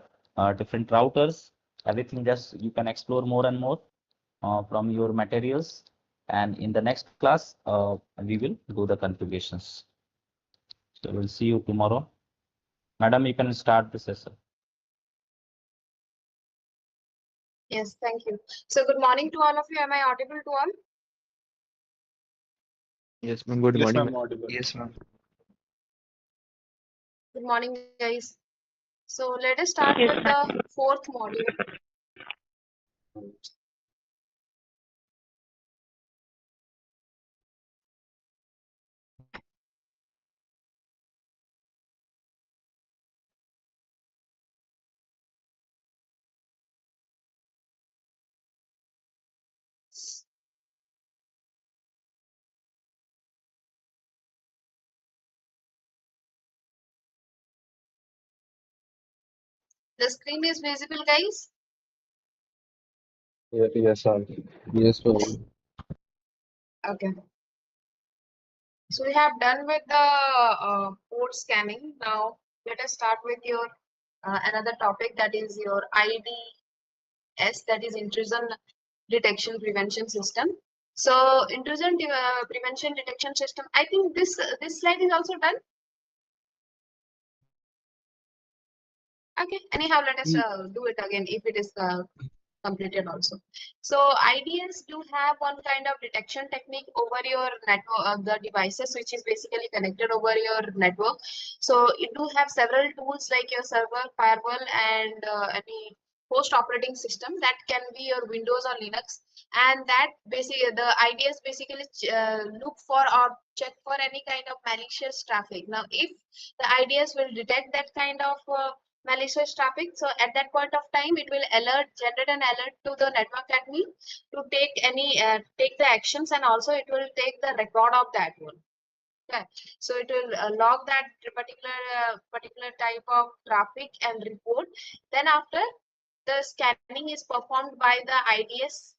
different routers. Everything just you can explore more and more. from your materials, and in the next class, we will do the configurations. So we'll see you tomorrow. Madam, you can start the session. Yes, thank you. So good morning to all of you. Am I audible to all? Yes, ma'am. Good Yes, morning. ma'am. Audible. Yes, ma'am. Good morning, guys. So let us start with the fourth module. The screen is visible, guys. Yes, ma'am. Yes, ma'am. Okay. So we have done with the port scanning. Now let us start with your another topic, that is your IDS, that is intrusion detection prevention system. So intrusion prevention detection system. I think this slide is also done. Okay. Anyhow, let us do it again if it is completed also. So IDS do have one kind of detection technique over your network, the devices which is basically connected over your network. So it do have several tools like your server, firewall, and any host operating system that can be your Windows or Linux. And that basically the IDS basically look for or check for any kind of malicious traffic. Now, if the IDS will detect that kind of malicious traffic, so at that point of time it will generate an alert to the network admin to take any take the actions, and also it will take the record of that one. Okay, so it will log that particular type of traffic and report. Then after, the scanning is performed by the IDS,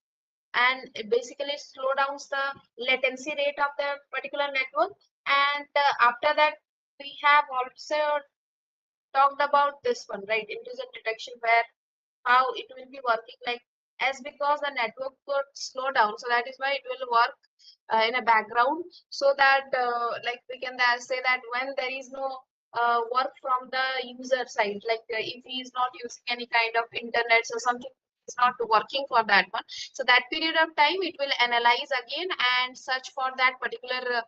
and it basically slow down the latency rate of the particular network. And after that, we have also talked about this one, right? Intrusion detection, where how it will be working, like, as because the network could slow down, so that is why it will work in a background, so that like we can say that when there is no work from the user side, like if he is not using any kind of internet or something is not working for that one, so that period of time it will analyze again and search for that particular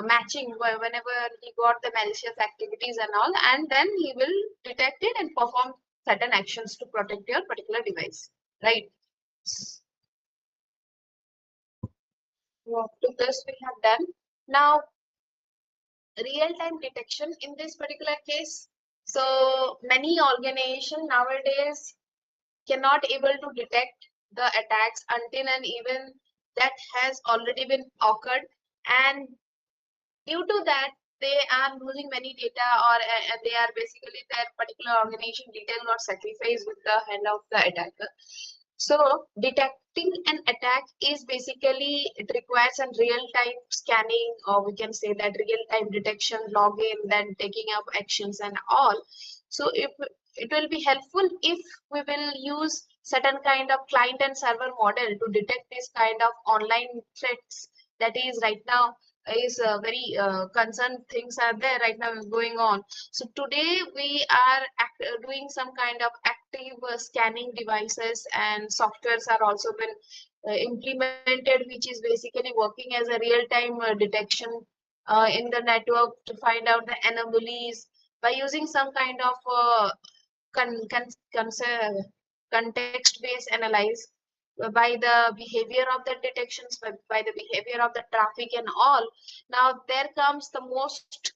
matching whenever he got the malicious activities and all, and then he will detect it and perform certain actions to protect your particular device, right? So up to this we have done. Now, real-time detection in this particular case. So many organizations nowadays cannot able to detect the attacks until and even that has already been occurred, and due to that they are losing many data, or they are basically their particular organization detail got sacrificed with the hand of the attacker. So detecting an attack is basically, it requires a real-time scanning, or we can say that real-time detection, login, then taking up actions and all. So if it will be helpful if we will use certain kind of client and server model to detect this kind of online threats, that is right now is very concerned things are there right now is going on. So today we are doing some kind of active scanning devices, and softwares are also been implemented, which is basically working as a real-time detection in the network to find out the anomalies by using some kind of context-based analyze by the behavior of the detections, by the behavior of the traffic and all. Now there comes the most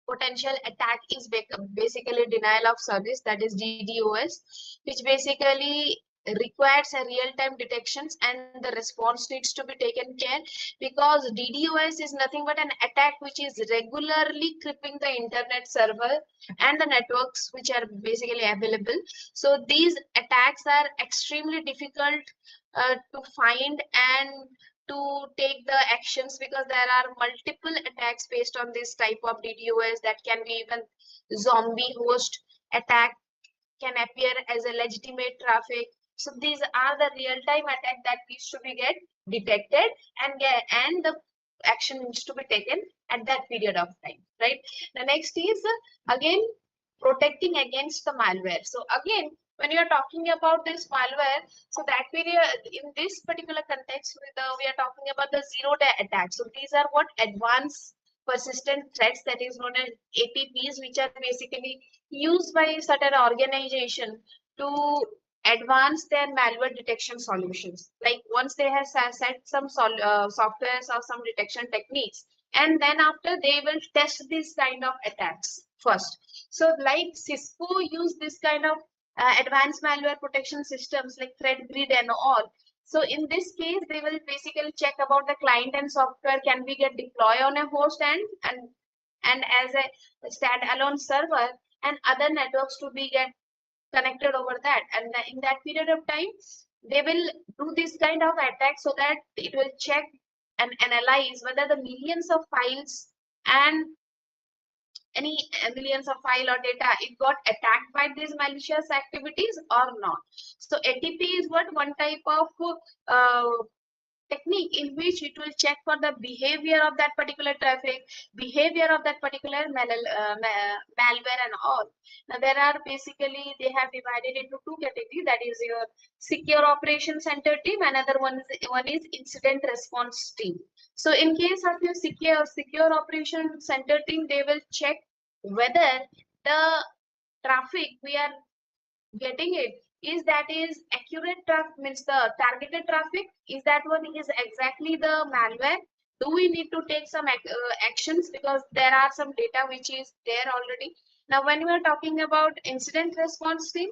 potential attack is basically denial of service, that is DDoS, which basically requires a real-time detections, and the response needs to be taken care, because DDoS is nothing but an attack which is regularly creeping the internet server and the networks which are basically available. So these attacks are extremely difficult to find and to take the actions, because there are multiple attacks based on this type of DDoS. That can be even zombie host attack, can appear as a legitimate traffic. So these are the real-time attack that needs to be get detected and the action needs to be taken at that period of time, right? The next is again protecting against the malware. So again, when you are talking about this malware, so that period in this particular context, we are talking about the zero-day attack. So these are what advanced persistent threats, that is known as APPs, which are basically used by certain organization to advance their malware detection solutions. Like once they have set some softwares or some detection techniques, and then after they will test this kind of attacks first. So like Cisco use this kind of advanced malware protection systems like ThreatGrid and all. So in this case, they will basically check about the client and software can be get deployed on a host and as a standalone server, and other networks to be get connected over that. And in that period of time, they will do this kind of attack so that it will check and analyze whether the millions of files and any millions of file or data it got attacked by these malicious activities or not. So ATP is what one type of uh, technique in which it will check for the behavior of that particular traffic, behavior of that particular malware and all. Now there are basically, they have divided into two categories, that is your secure operation center team, another one is incident response team. So in case of your secure operation center team, they will check whether the traffic we are getting it is accurate traffic, means the targeted traffic, is that one is exactly the malware. Do we need to take some actions because there are some data which is there already. Now when we are talking about incident response team,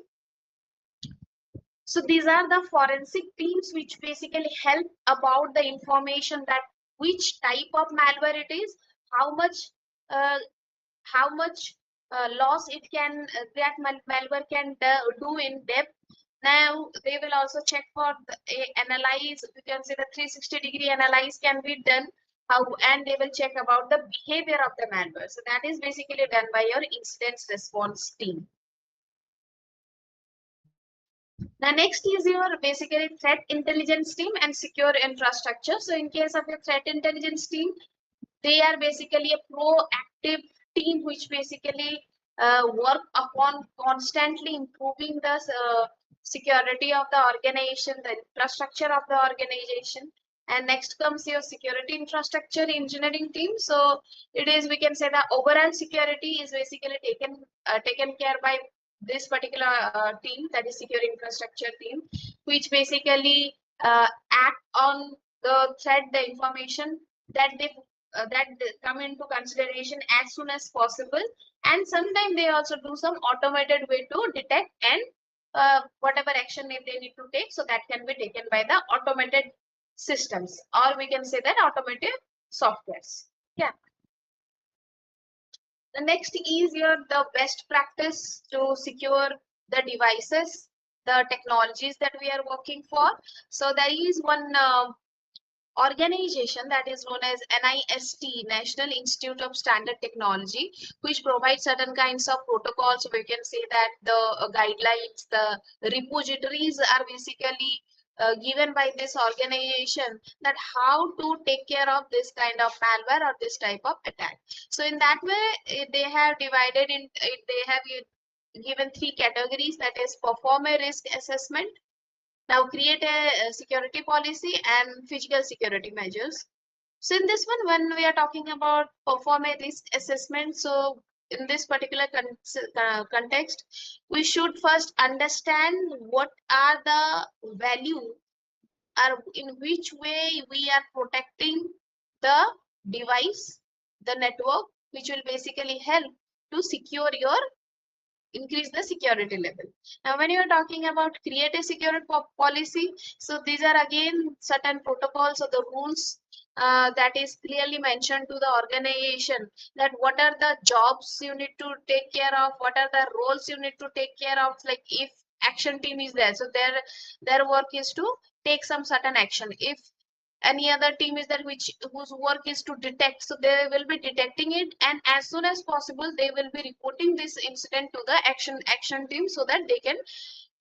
so these are the forensic teams which basically help about the information that which type of malware it is, how much uh, loss it can that malware can do in depth. Now they will also check for analyze, you can say the 360-degree analyze can be done, how, and they will check about the behavior of the malware. So that is basically done by your incident response team. Now next is your basically threat intelligence team and secure infrastructure. So in case of a threat intelligence team, they are basically a proactive team which basically work upon constantly improving the security of the organization, the infrastructure of the organization. And next comes your security infrastructure engineering team. So it is, we can say the overall security is basically taken care by this particular team, that is secure infrastructure team, which basically act on the threat, the information that they come into consideration as soon as possible, and sometimes they also do some automated way to detect and whatever action if they need to take, so that can be taken by the automated systems, or we can say that automated softwares. Yeah. The next is the best practice to secure the devices, the technologies that we are working for. So there is one organization that is known as NIST, National Institute of Standard Technology, which provides certain kinds of protocols. So we can say that the guidelines, the repositories are basically given by this organization, that how to take care of this kind of malware or this type of attack. So in that way, they have divided in, they have given three categories, that is perform a risk assessment, now create a security policy, and physical security measures. So in this one, when we are talking about perform a risk assessment, so in this particular context, we should first understand what are the value, or in which way we are protecting the device, the network, which will basically help to secure your increase the security level. Now, when you are talking about create a security policy, so these are again certain protocols or the rules that is clearly mentioned to the organization, that what are the jobs you need to take care of, what are the roles you need to take care of. Like if action team is there, so their work is to take some certain action. If any other team is there whose work is to detect, so they will be detecting it, and as soon as possible they will be reporting this incident to the action team, so that they can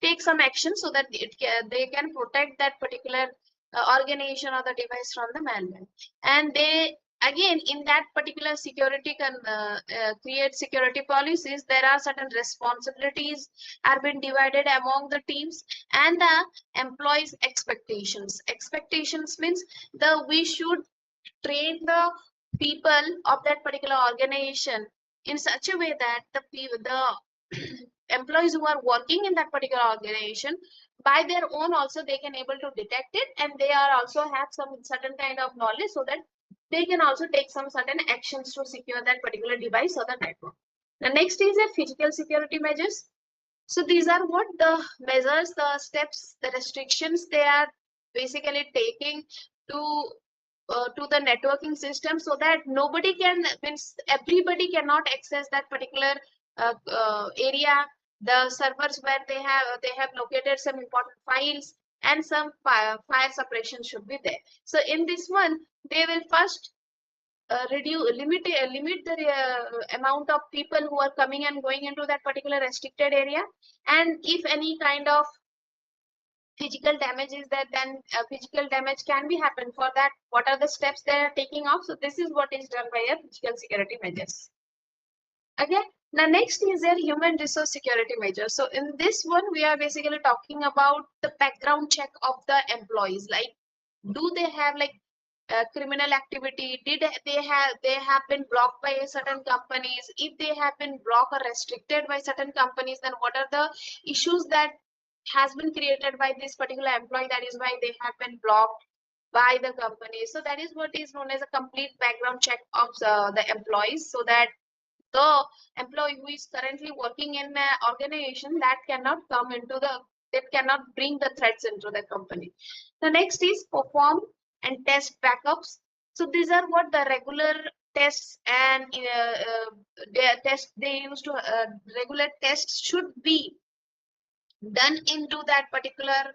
take some action so that they can protect that particular organization or the device from the malware. And they again in that particular security create security policies, there are certain responsibilities are being divided among the teams, and the employees expectations. Expectations means we should train the people of that particular organization in such a way that the employees who are working in that particular organization by their own also they can able to detect it, and they are also have some certain kind of knowledge so that they can also take some certain actions to secure that particular device or the network. The next is a physical security measures. So these are what the measures, the steps, the restrictions they are basically taking to the networking system so that nobody can, means everybody cannot access that particular area, the servers where they have located some important files, and some fire suppression should be there. So in this one, they will first limit the amount of people who are coming and going into that particular restricted area, and if any kind of physical damage is there, then physical damage can be happen. For that, what are the steps they are taking off? So this is what is done by a physical security measures. Okay, the next is their human resource security measure. So in this one, we are basically talking about the background check of the employees. Like, do they have like criminal activity? Did they have been blocked by certain companies? If they have been blocked or restricted by certain companies, then what are the issues that has been created by this particular employee? That is why they have been blocked by the company. So that is what is known as a complete background check of the employees, so that the employee who is currently working in an organization that cannot come into that cannot bring the threats into the company. The next is perform and test backups. So these are what the regular tests and they used to regular tests should be done into that particular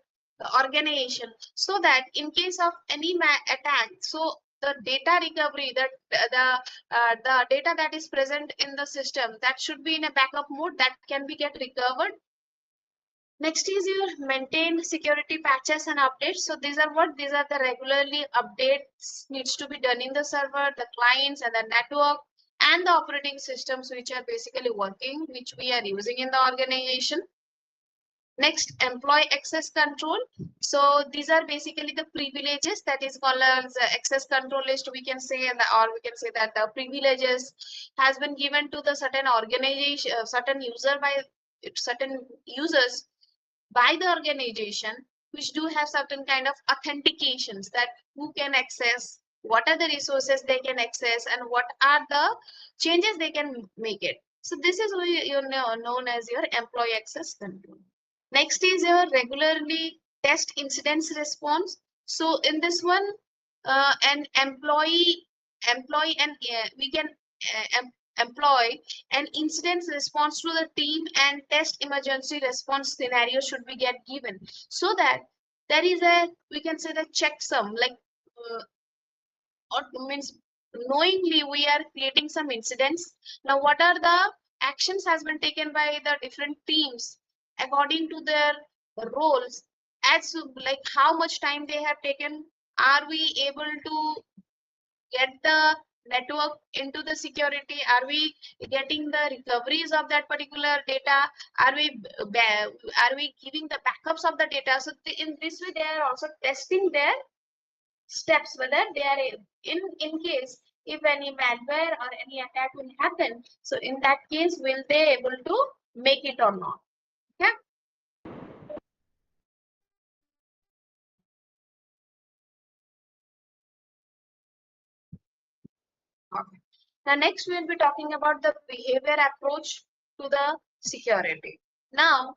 organization, so that in case of any attack, so the data recovery, the data that is present in the system, that should be in a backup mode, that can be get recovered. Next is your maintain security patches and updates. So these are the regularly updates needs to be done in the server, the clients and the network, and the operating systems which are basically working, which we are using in the organization. Next, employee access control. So these are basically the privileges that is called as access control list, we can say, or we can say that the privileges has been given to the certain organization, certain users by the organization, which do have certain kind of authentications, that who can access, what are the resources they can access, and what are the changes they can make it. So this is known as your employee access control. Next is your regularly test incidents response. So in this one, an employee and we can employ an incident response to the team, and test emergency response scenario should be get given, so that there is we can say the checksum, like or means knowingly we are creating some incidents. Now what are the actions has been taken by the different teams according to their roles, as like how much time they have taken, are we able to get the network into the security, are we getting the recoveries of that particular data, are we giving the backups of the data. So in this way they are also testing their steps, whether they are in case if any malware or any attack will happen, so in that case will they able to make it or not. Okay. Okay. Now next we'll be talking about the behavior approach to the security. Now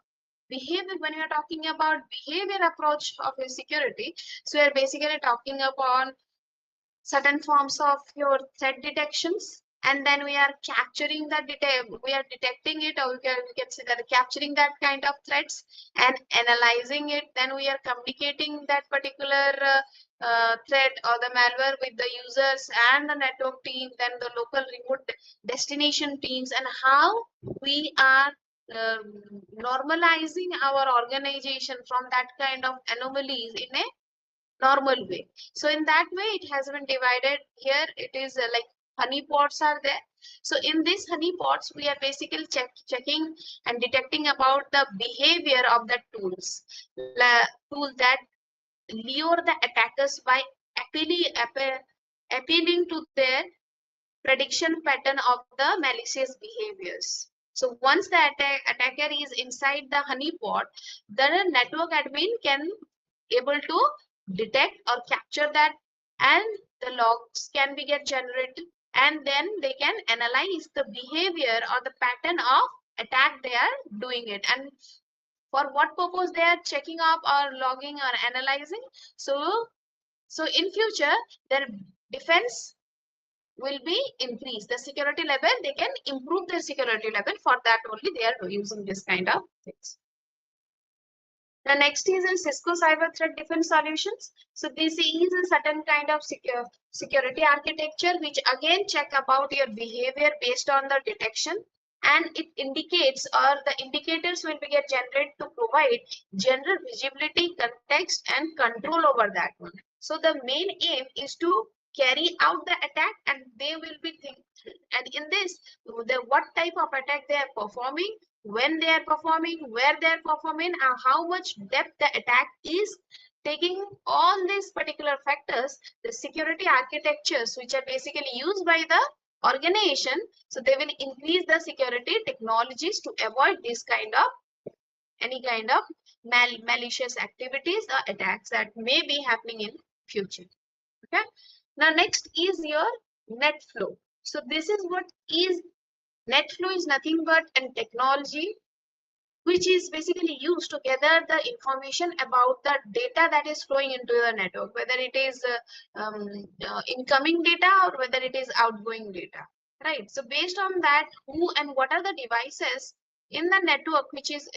behavior, when we are talking about behavior approach of the security, so we are basically talking upon certain forms of your threat detections, and then we are capturing that data, we are detecting it, or we can say that capturing that kind of threats and analyzing it, then we are communicating that particular threat or the malware with the users and the network team, then the local remote destination teams, and how we are normalizing our organization from that kind of anomalies in a normal way. So in that way, it has been divided. Here it is like honeypots are there. So in these honeypots, we are basically checking and detecting about the behavior of the tools. Tool that lure the attackers by appealing to their prediction pattern of the malicious behaviors. So once the attacker is inside the honeypot, the network admin can able to detect or capture that, and the logs can be get generated, and then they can analyze the behavior or the pattern of attack they are doing it, and for what purpose they are checking up or logging or analyzing. So in future, their defense will be increased. The security level, they can improve their security level. For that only they are using this kind of things. The next is in Cisco Cyber Threat Defense Solutions. So this is a certain kind of security architecture which again check about your behavior based on the detection, and it indicates, or the indicators will be get generated to provide general visibility, context, and control over that one. So the main aim is to carry out the attack, and they will be and in this, what type of attack they are performing, when they are performing, where they are performing, and how much depth the attack is. Taking all these particular factors, the security architectures which are basically used by the organization, so they will increase the security technologies to avoid this kind of any kind of malicious activities or attacks that may be happening in future. Okay. Now next is your net flow. So this is what is net flow is nothing but a technology which is basically used to gather the information about the data that is flowing into the network, whether it is incoming data or whether it is outgoing data, right? So based on that, who and what are the devices in the network which is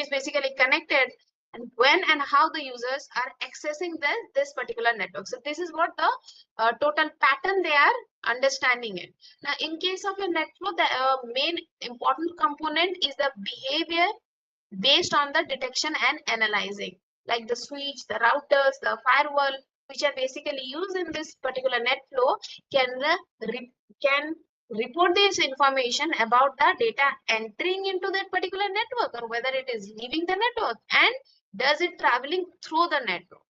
basically connected, and when and how the users are accessing this particular network. So this is what the total pattern they are understanding it. Now, in case of a network, the main important component is the behavior based on the detection and analyzing, like the switch, the routers, the firewall, which are basically used in this particular net flow, can report this information about the data entering into that particular network, or whether it is leaving the network, and does it traveling through the network.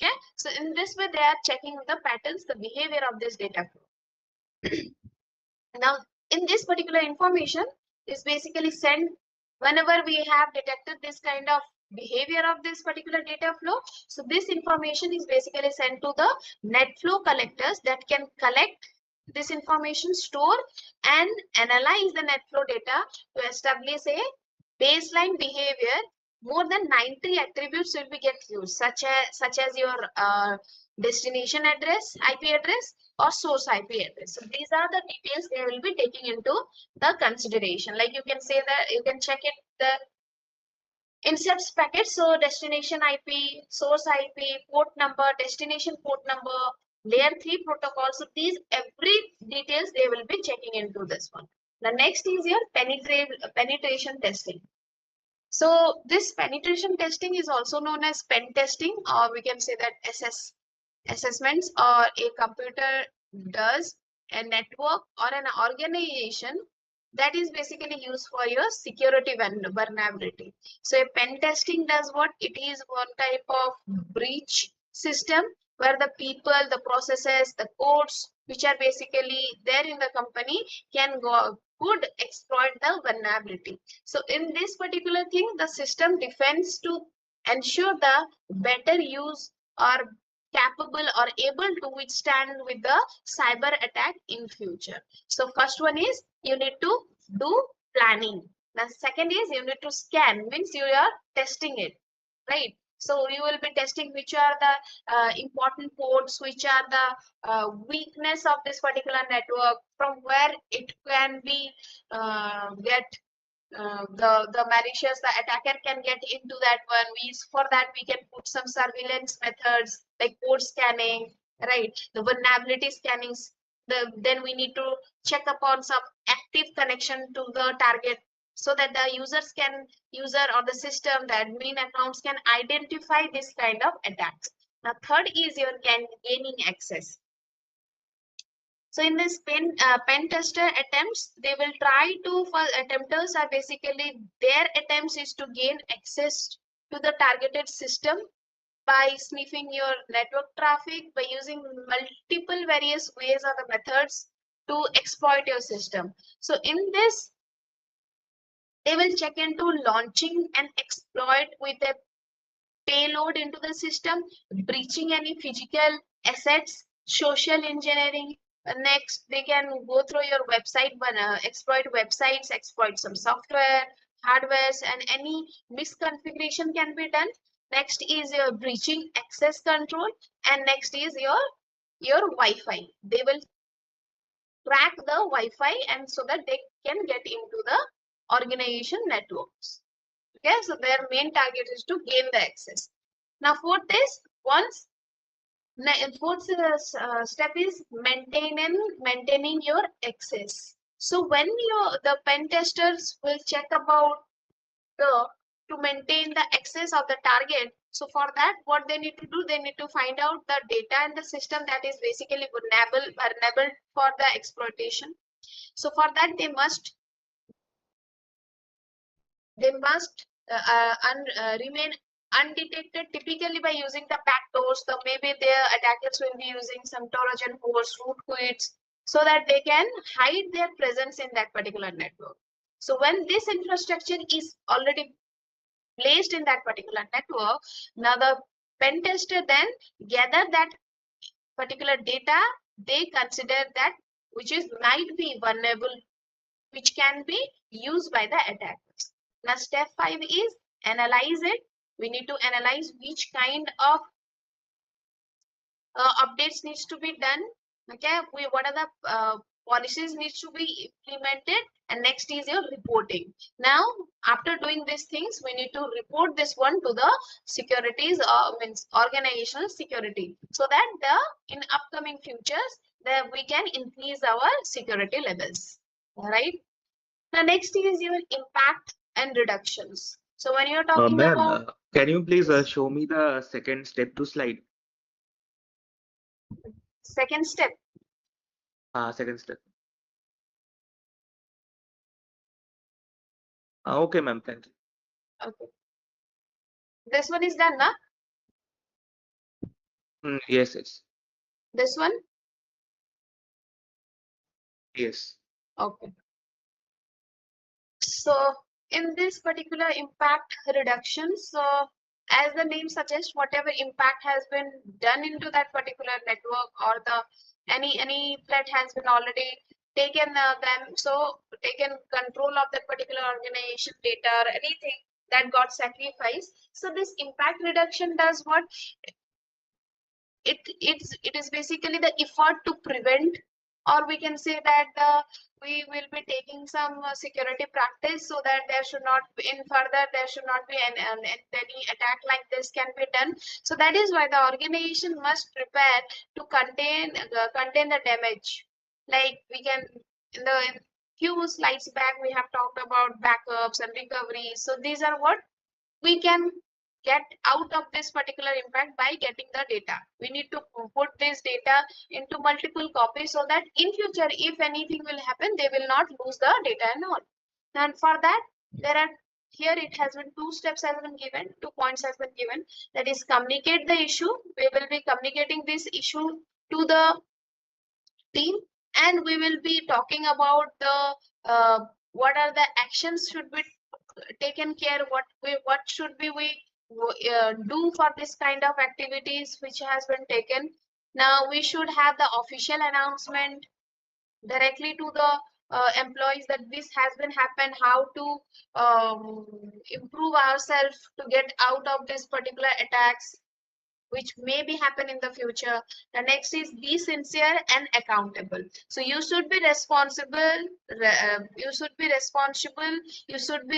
Okay, so in this way they are checking the patterns, the behavior of this data flow. Now, in this particular information is basically sent whenever we have detected this kind of behavior of this particular data flow. So this information is basically sent to the net flow collectors that can collect this information, store and analyze the net flow data to establish a baseline behavior. More than 90 attributes will be get used, such as your destination address, IP address, or source IP address. So these are the details they will be taking into the consideration. Like you can say that you can check it the intercepts packet. So destination IP, source IP, port number, destination port number, layer 3 protocol. So these every details they will be checking into this one. The next is your penetration testing. So this penetration testing is also known as pen testing, or we can say that assessments, or a computer does a network or an organization that is basically used for your security vulnerability. So a pen testing does what? It is one type of breach system where the people, the processes, the codes which are basically there in the company could exploit the vulnerability. So in this particular thing, the system defends to ensure the better use or capable or able to withstand with the cyber attack in future. So first one is you need to do planning. The second is you need to scan, means you are testing it, right? So you will be testing which are the important ports, which are the weakness of this particular network, from where it can be the malicious, the attacker can get into that one. For that we can put some surveillance methods like port scanning, right? The vulnerability scannings. Then we need to check upon some active connection to the target so that the user or the system, the admin accounts can identify this kind of attacks. Now, third is your gaining access. So in this pen tester attempts, they will try to, for attempters are basically, their attempts is to gain access to the targeted system by sniffing your network traffic, by using multiple various ways or the methods to exploit your system. So in this, they will check into launching an exploit with a payload into the system, breaching any physical assets, social engineering. Next, they can go through your website, exploit websites, exploit some software, hardwares, and any misconfiguration can be done. Next is your breaching access control, and next is your Wi-Fi. They will crack the Wi-Fi, and so that they can get into the organization networks. Okay, so their main target is to gain the access. Now, fourth step is maintaining your access. So when the pen testers will check about to maintain the access of the target. So for that, what they need to do, they need to find out the data in the system that is basically vulnerable for the exploitation. So for that, they must remain undetected, typically by using the backdoors. So maybe their attackers will be using some Trojan horse, rootkits, so that they can hide their presence in that particular network. So when this infrastructure is already placed in that particular network, now the pen tester then gather that particular data they consider that which is might be vulnerable, which can be used by the attackers. Now, step 5 is analyze it. We need to analyze which kind of updates needs to be done. Okay, what are the policies needs to be implemented, and next is your reporting. Now, after doing these things, we need to report this one to the securities, means organizational security, so that in upcoming futures that we can increase our security levels. All right. The next is your impact and reductions. So when you're talking Ma'am, about can you please show me the second step to slide? second step, Second step. Okay, ma'am. Thank you. okay, this one is done, na? Yes, yes, This one, yes. okay. So in this particular impact reduction, so as the name suggests, whatever impact has been done into that particular network, or the any threat has been already taken taken control of that particular organization data, or anything that got sacrificed. So this impact reduction does what? It is basically the effort to prevent, or we can say that we will be taking some security practice, so that there should not be there should not be any attack like this can be done. So that is why the organization must prepare to contain the damage. Like we can, in few slides back, we have talked about backups and recovery. So these are what we can get out of this particular impact by getting the data. We need to put this data into multiple copies, so that in future, if anything will happen, they will not lose the data and all. And for that, here it has been 2 steps has been given, 2 points has been given. That is, communicate the issue. We will be communicating this issue to the team, and we will be talking about what are the actions should be taken care, what should be we do for this kind of activities which has been taken. Now we should have the official announcement directly to the employees that this has been happened, how to improve ourselves to get out of this particular attacks which may be happen in the future. The next is be sincere and accountable. So you should be responsible, you should be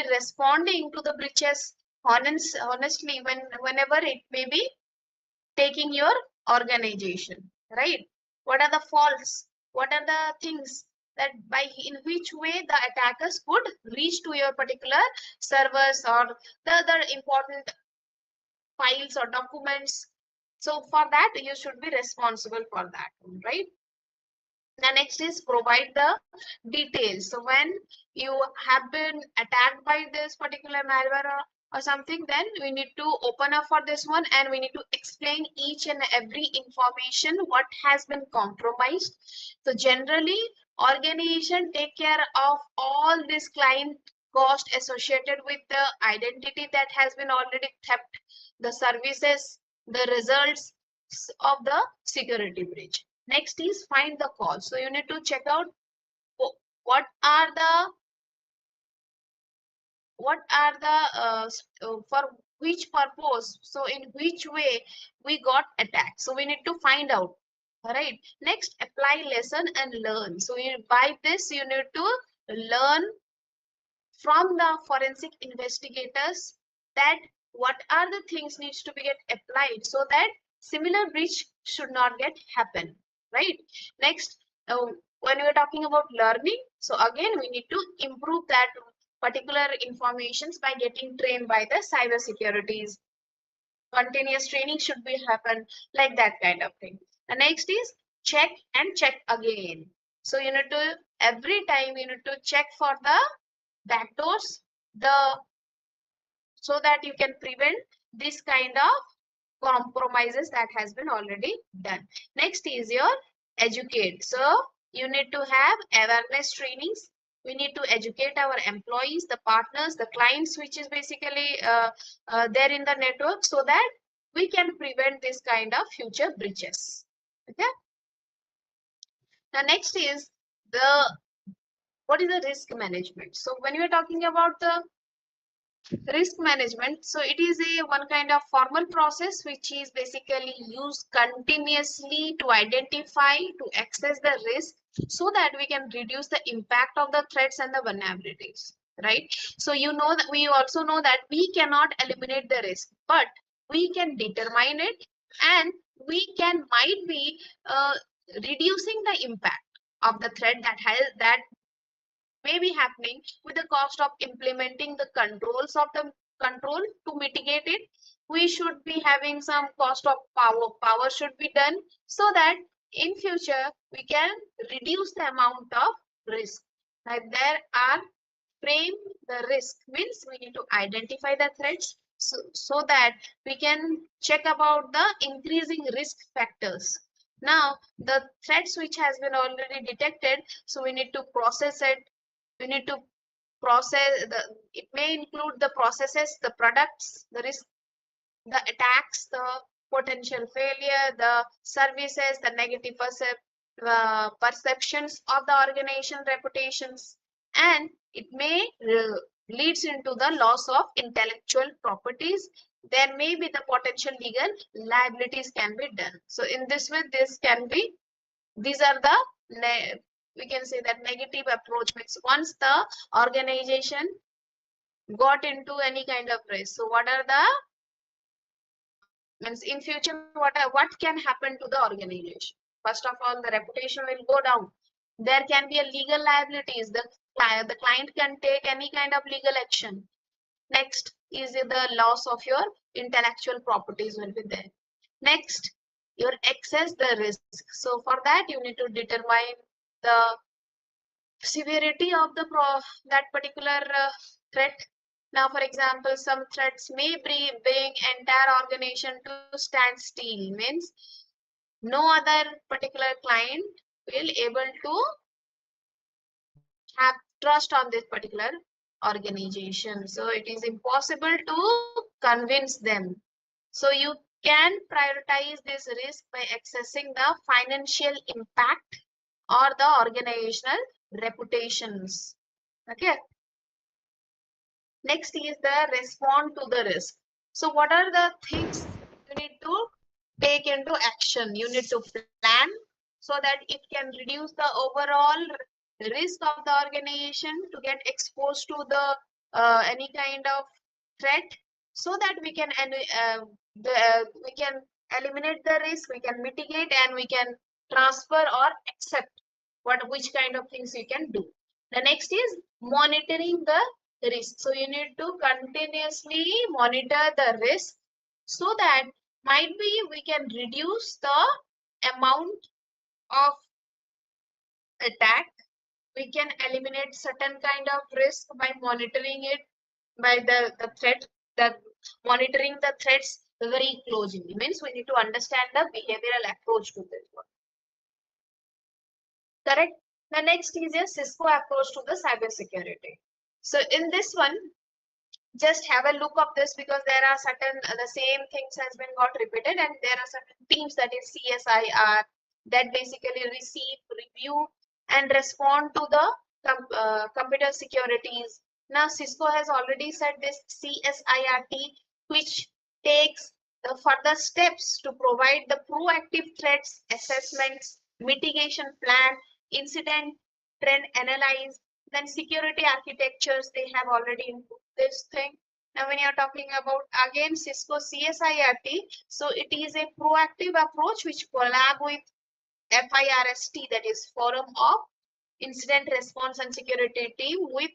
responding to the breaches honestly whenever it may be taking your organization, right? What are the faults? What are the things that by in which way the attackers could reach to your particular servers or the other important files or documents. So for that, you should be responsible for that, right? The next is provide the details. So when you have been attacked by this particular malware or something, then we need to open up for this one and we need to explain each and every information what has been compromised. So generally, organization take care of all this client cost associated with the identity that has been already kept, the services, the results of the security breach. Next is find the cause. So you need to check out what are the for which purpose. So in which way we got attacked. So we need to find out. All right. Next, apply lesson and learn. So by this you need to learn from the forensic investigators that what are the things needs to be get applied so that similar breach should not get happen, right? Next, when we are talking about learning, so again we need to improve that particular informations by getting trained by the cyber securities. Continuous training should be happen, like that kind of thing. The next is check and check again. So you need to every time you need to check for the backdoors, so that you can prevent this kind of compromises that has been already done. Next is your educate. So you need to have awareness trainings. We need to educate our employees, the partners, the clients, which is basically there in the network, so that we can prevent this kind of future breaches. Okay. The next is what is the risk management? So when you are talking about the risk management, so it is a one kind of formal process which is basically used continuously to identify, to access the risk so that we can reduce the impact of the threats and the vulnerabilities, right? So you know that we also know that we cannot eliminate the risk, but we can determine it, and we can might be reducing the impact of the threat that may be happening with the cost of implementing the controls of the control to mitigate it. We should be having some cost of power should be done so that in future we can reduce the amount of risk. Like there are frame the risk means we need to identify the threats, so that we can check about the increasing risk factors. Now the threats which has been already detected, so we need to process it. We need to process it may include the processes, the products, the risk, the attacks, the potential failure, the services, the negative perceptions of the organization reputations, and it may leads into the loss of intellectual properties. There may be the potential legal liabilities can be done. So in this way, these are the we can say that negative approach means once the organization got into any kind of risk. So what are the means in future what can happen to the organization? First of all, the reputation will go down. There can be a legal liabilities. The client can take any kind of legal action. Next is the loss of your intellectual properties will be there. Next, your access the risk. So for that you need to determine the severity of the that particular threat. Now, for example, some threats may bring entire organization to stand still. Means no other particular client will able to have trust on this particular organization. So it is impossible to convince them. So you can prioritize this risk by accessing the financial impact or the organizational reputations. Okay. Next is the respond to the risk. So what are the things you need to take into action? You need to plan so that it can reduce the overall risk of the organization to get exposed to the any kind of threat, so that we can eliminate the risk, we can mitigate, and we can transfer or accept which kind of things you can do. The next is monitoring the risk. So you need to continuously monitor the risk so that might be we can reduce the amount of attack. We can eliminate certain kind of risk by monitoring it, by the threat, the monitoring the threats very closely. Means we need to understand the behavioral approach to this one. Correct. The next is a Cisco approach to the cybersecurity. So in this one, just have a look of this, because there are certain the same things has been got repeated, and there are certain teams, that is CSIR, that basically receive, review, and respond to the computer securities. Now Cisco has already said this CSIRT, which takes the further steps to provide the proactive threats assessments, mitigation plan, incident trend analyze, then security architectures. They have already improved this thing. Now when you're talking about again Cisco CSIRT, so it is a proactive approach which collab with FIRST, that is Forum of Incident Response and Security Team, with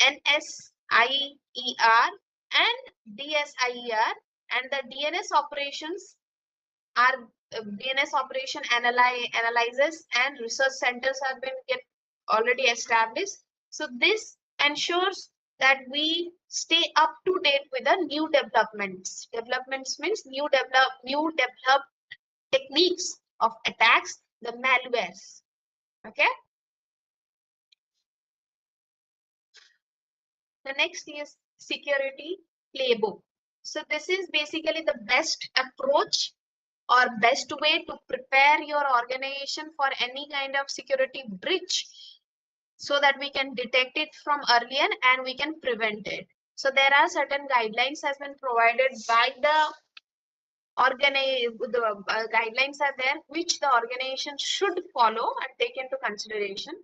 NSIER and DSIER, and the DNS operations are DNS operation analyzes and research centers have been already established. So this ensures that we stay up to date with the new developments. Developments means new developed techniques of attacks, the malwares. Okay. The next is security playbook. So this is basically the best approach or best way to prepare your organization for any kind of security breach, so that we can detect it from earlier and we can prevent it. So there are certain guidelines has been provided by the guidelines are there which the organization should follow and take into consideration.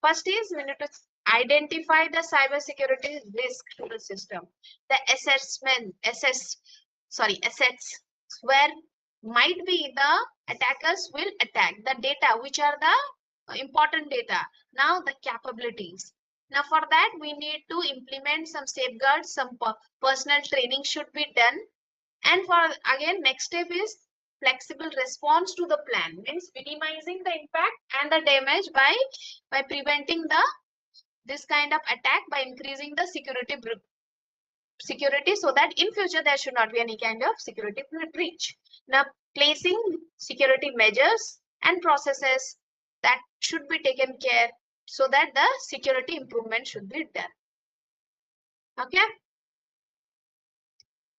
First is we need to identify the cybersecurity risk to the system. The assets where might be the attackers will attack. The data, which are the important data. Now the capabilities. Now for that we need to implement some safeguards, some personal training should be done. And for again next step is flexible response to the plan, means minimizing the impact and the damage by preventing this kind of attack by increasing the security so that in future there should not be any kind of security breach. Now placing security measures and processes that should be taken care so that the security improvement should be done. Okay.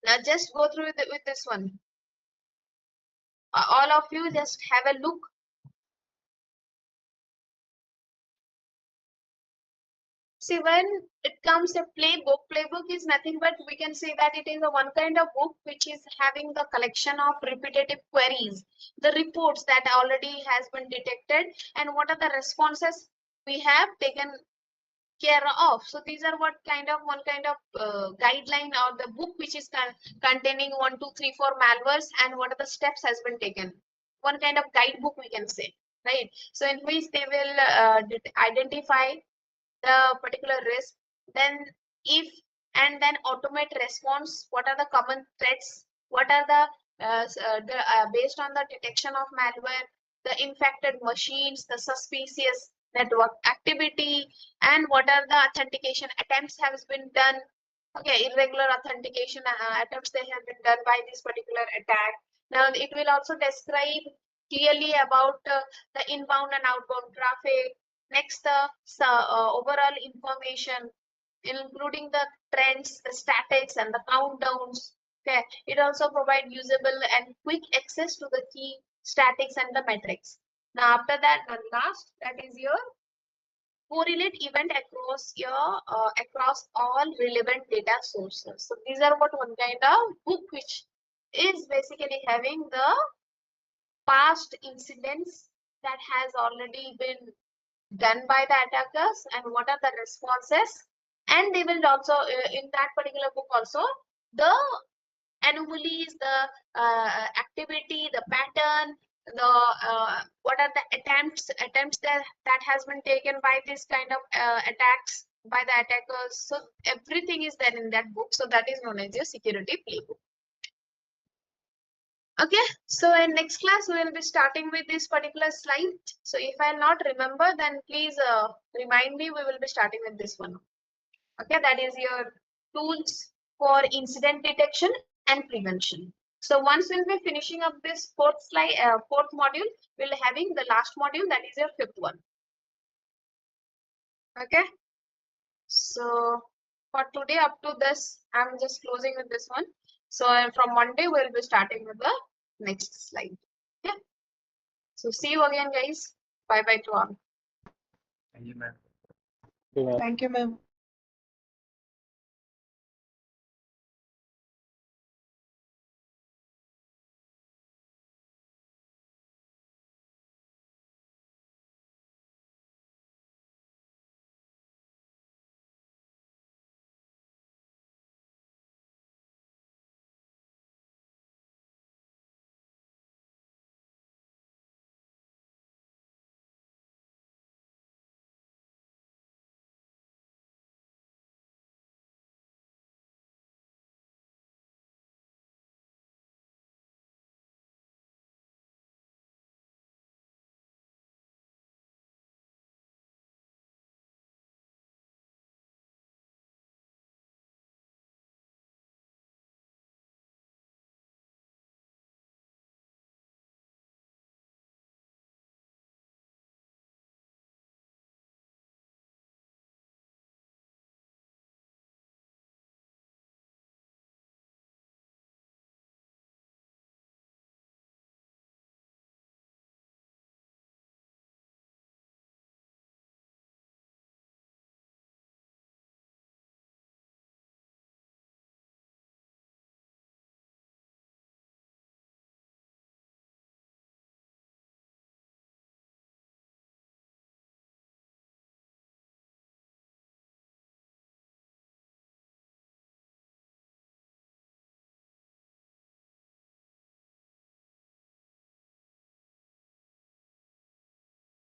Now just go through with this one. All of you just have a look. See, when it comes a playbook is nothing but we can say that it is a one kind of book which is having the collection of repetitive queries, the reports that already has been detected, and what are the responses we have taken care of. So these are one kind of guideline or the book which is containing 1, 2, 3, 4 malwares and what are the steps has been taken. One kind of guidebook we can say, right? So in which they will identify the particular risk, then if and then automate response. What are the common threats? What are the based on the detection of malware, the infected machines, the suspicious network activity, and what are the authentication attempts has been done. Okay, irregular authentication attempts they have been done by this particular attack. Now it will also describe clearly about the inbound and outbound traffic. Next, the overall information, including the trends, the statics, and the countdowns. Okay, it also provides usable and quick access to the key statics and the metrics. Now, after that, the last, that is your correlate event across all relevant data sources. So these are what one kind of book which is basically having the past incidents that has already been done by the attackers and what are the responses, and they will also in that particular book also the anomalies, the activity, the pattern, the what are the attempts that has been taken by this kind of attacks by the attackers. So everything is there in that book. So that is known as your security playbook. Okay, so in next class we will be starting with this particular slide. So if I'll not remember, then please remind me. We will be starting with this one. Okay, that is your tools for incident detection and prevention. So once we'll be finishing up this fourth slide, fourth module, we'll be having the last module, that is your fifth one. Okay, so for today up to this, I'm just closing with this one. So from Monday we'll be starting with the next slide. Yeah. So see you again, guys. Bye bye to all. Thank you, ma'am. Yeah. Thank you, ma'am.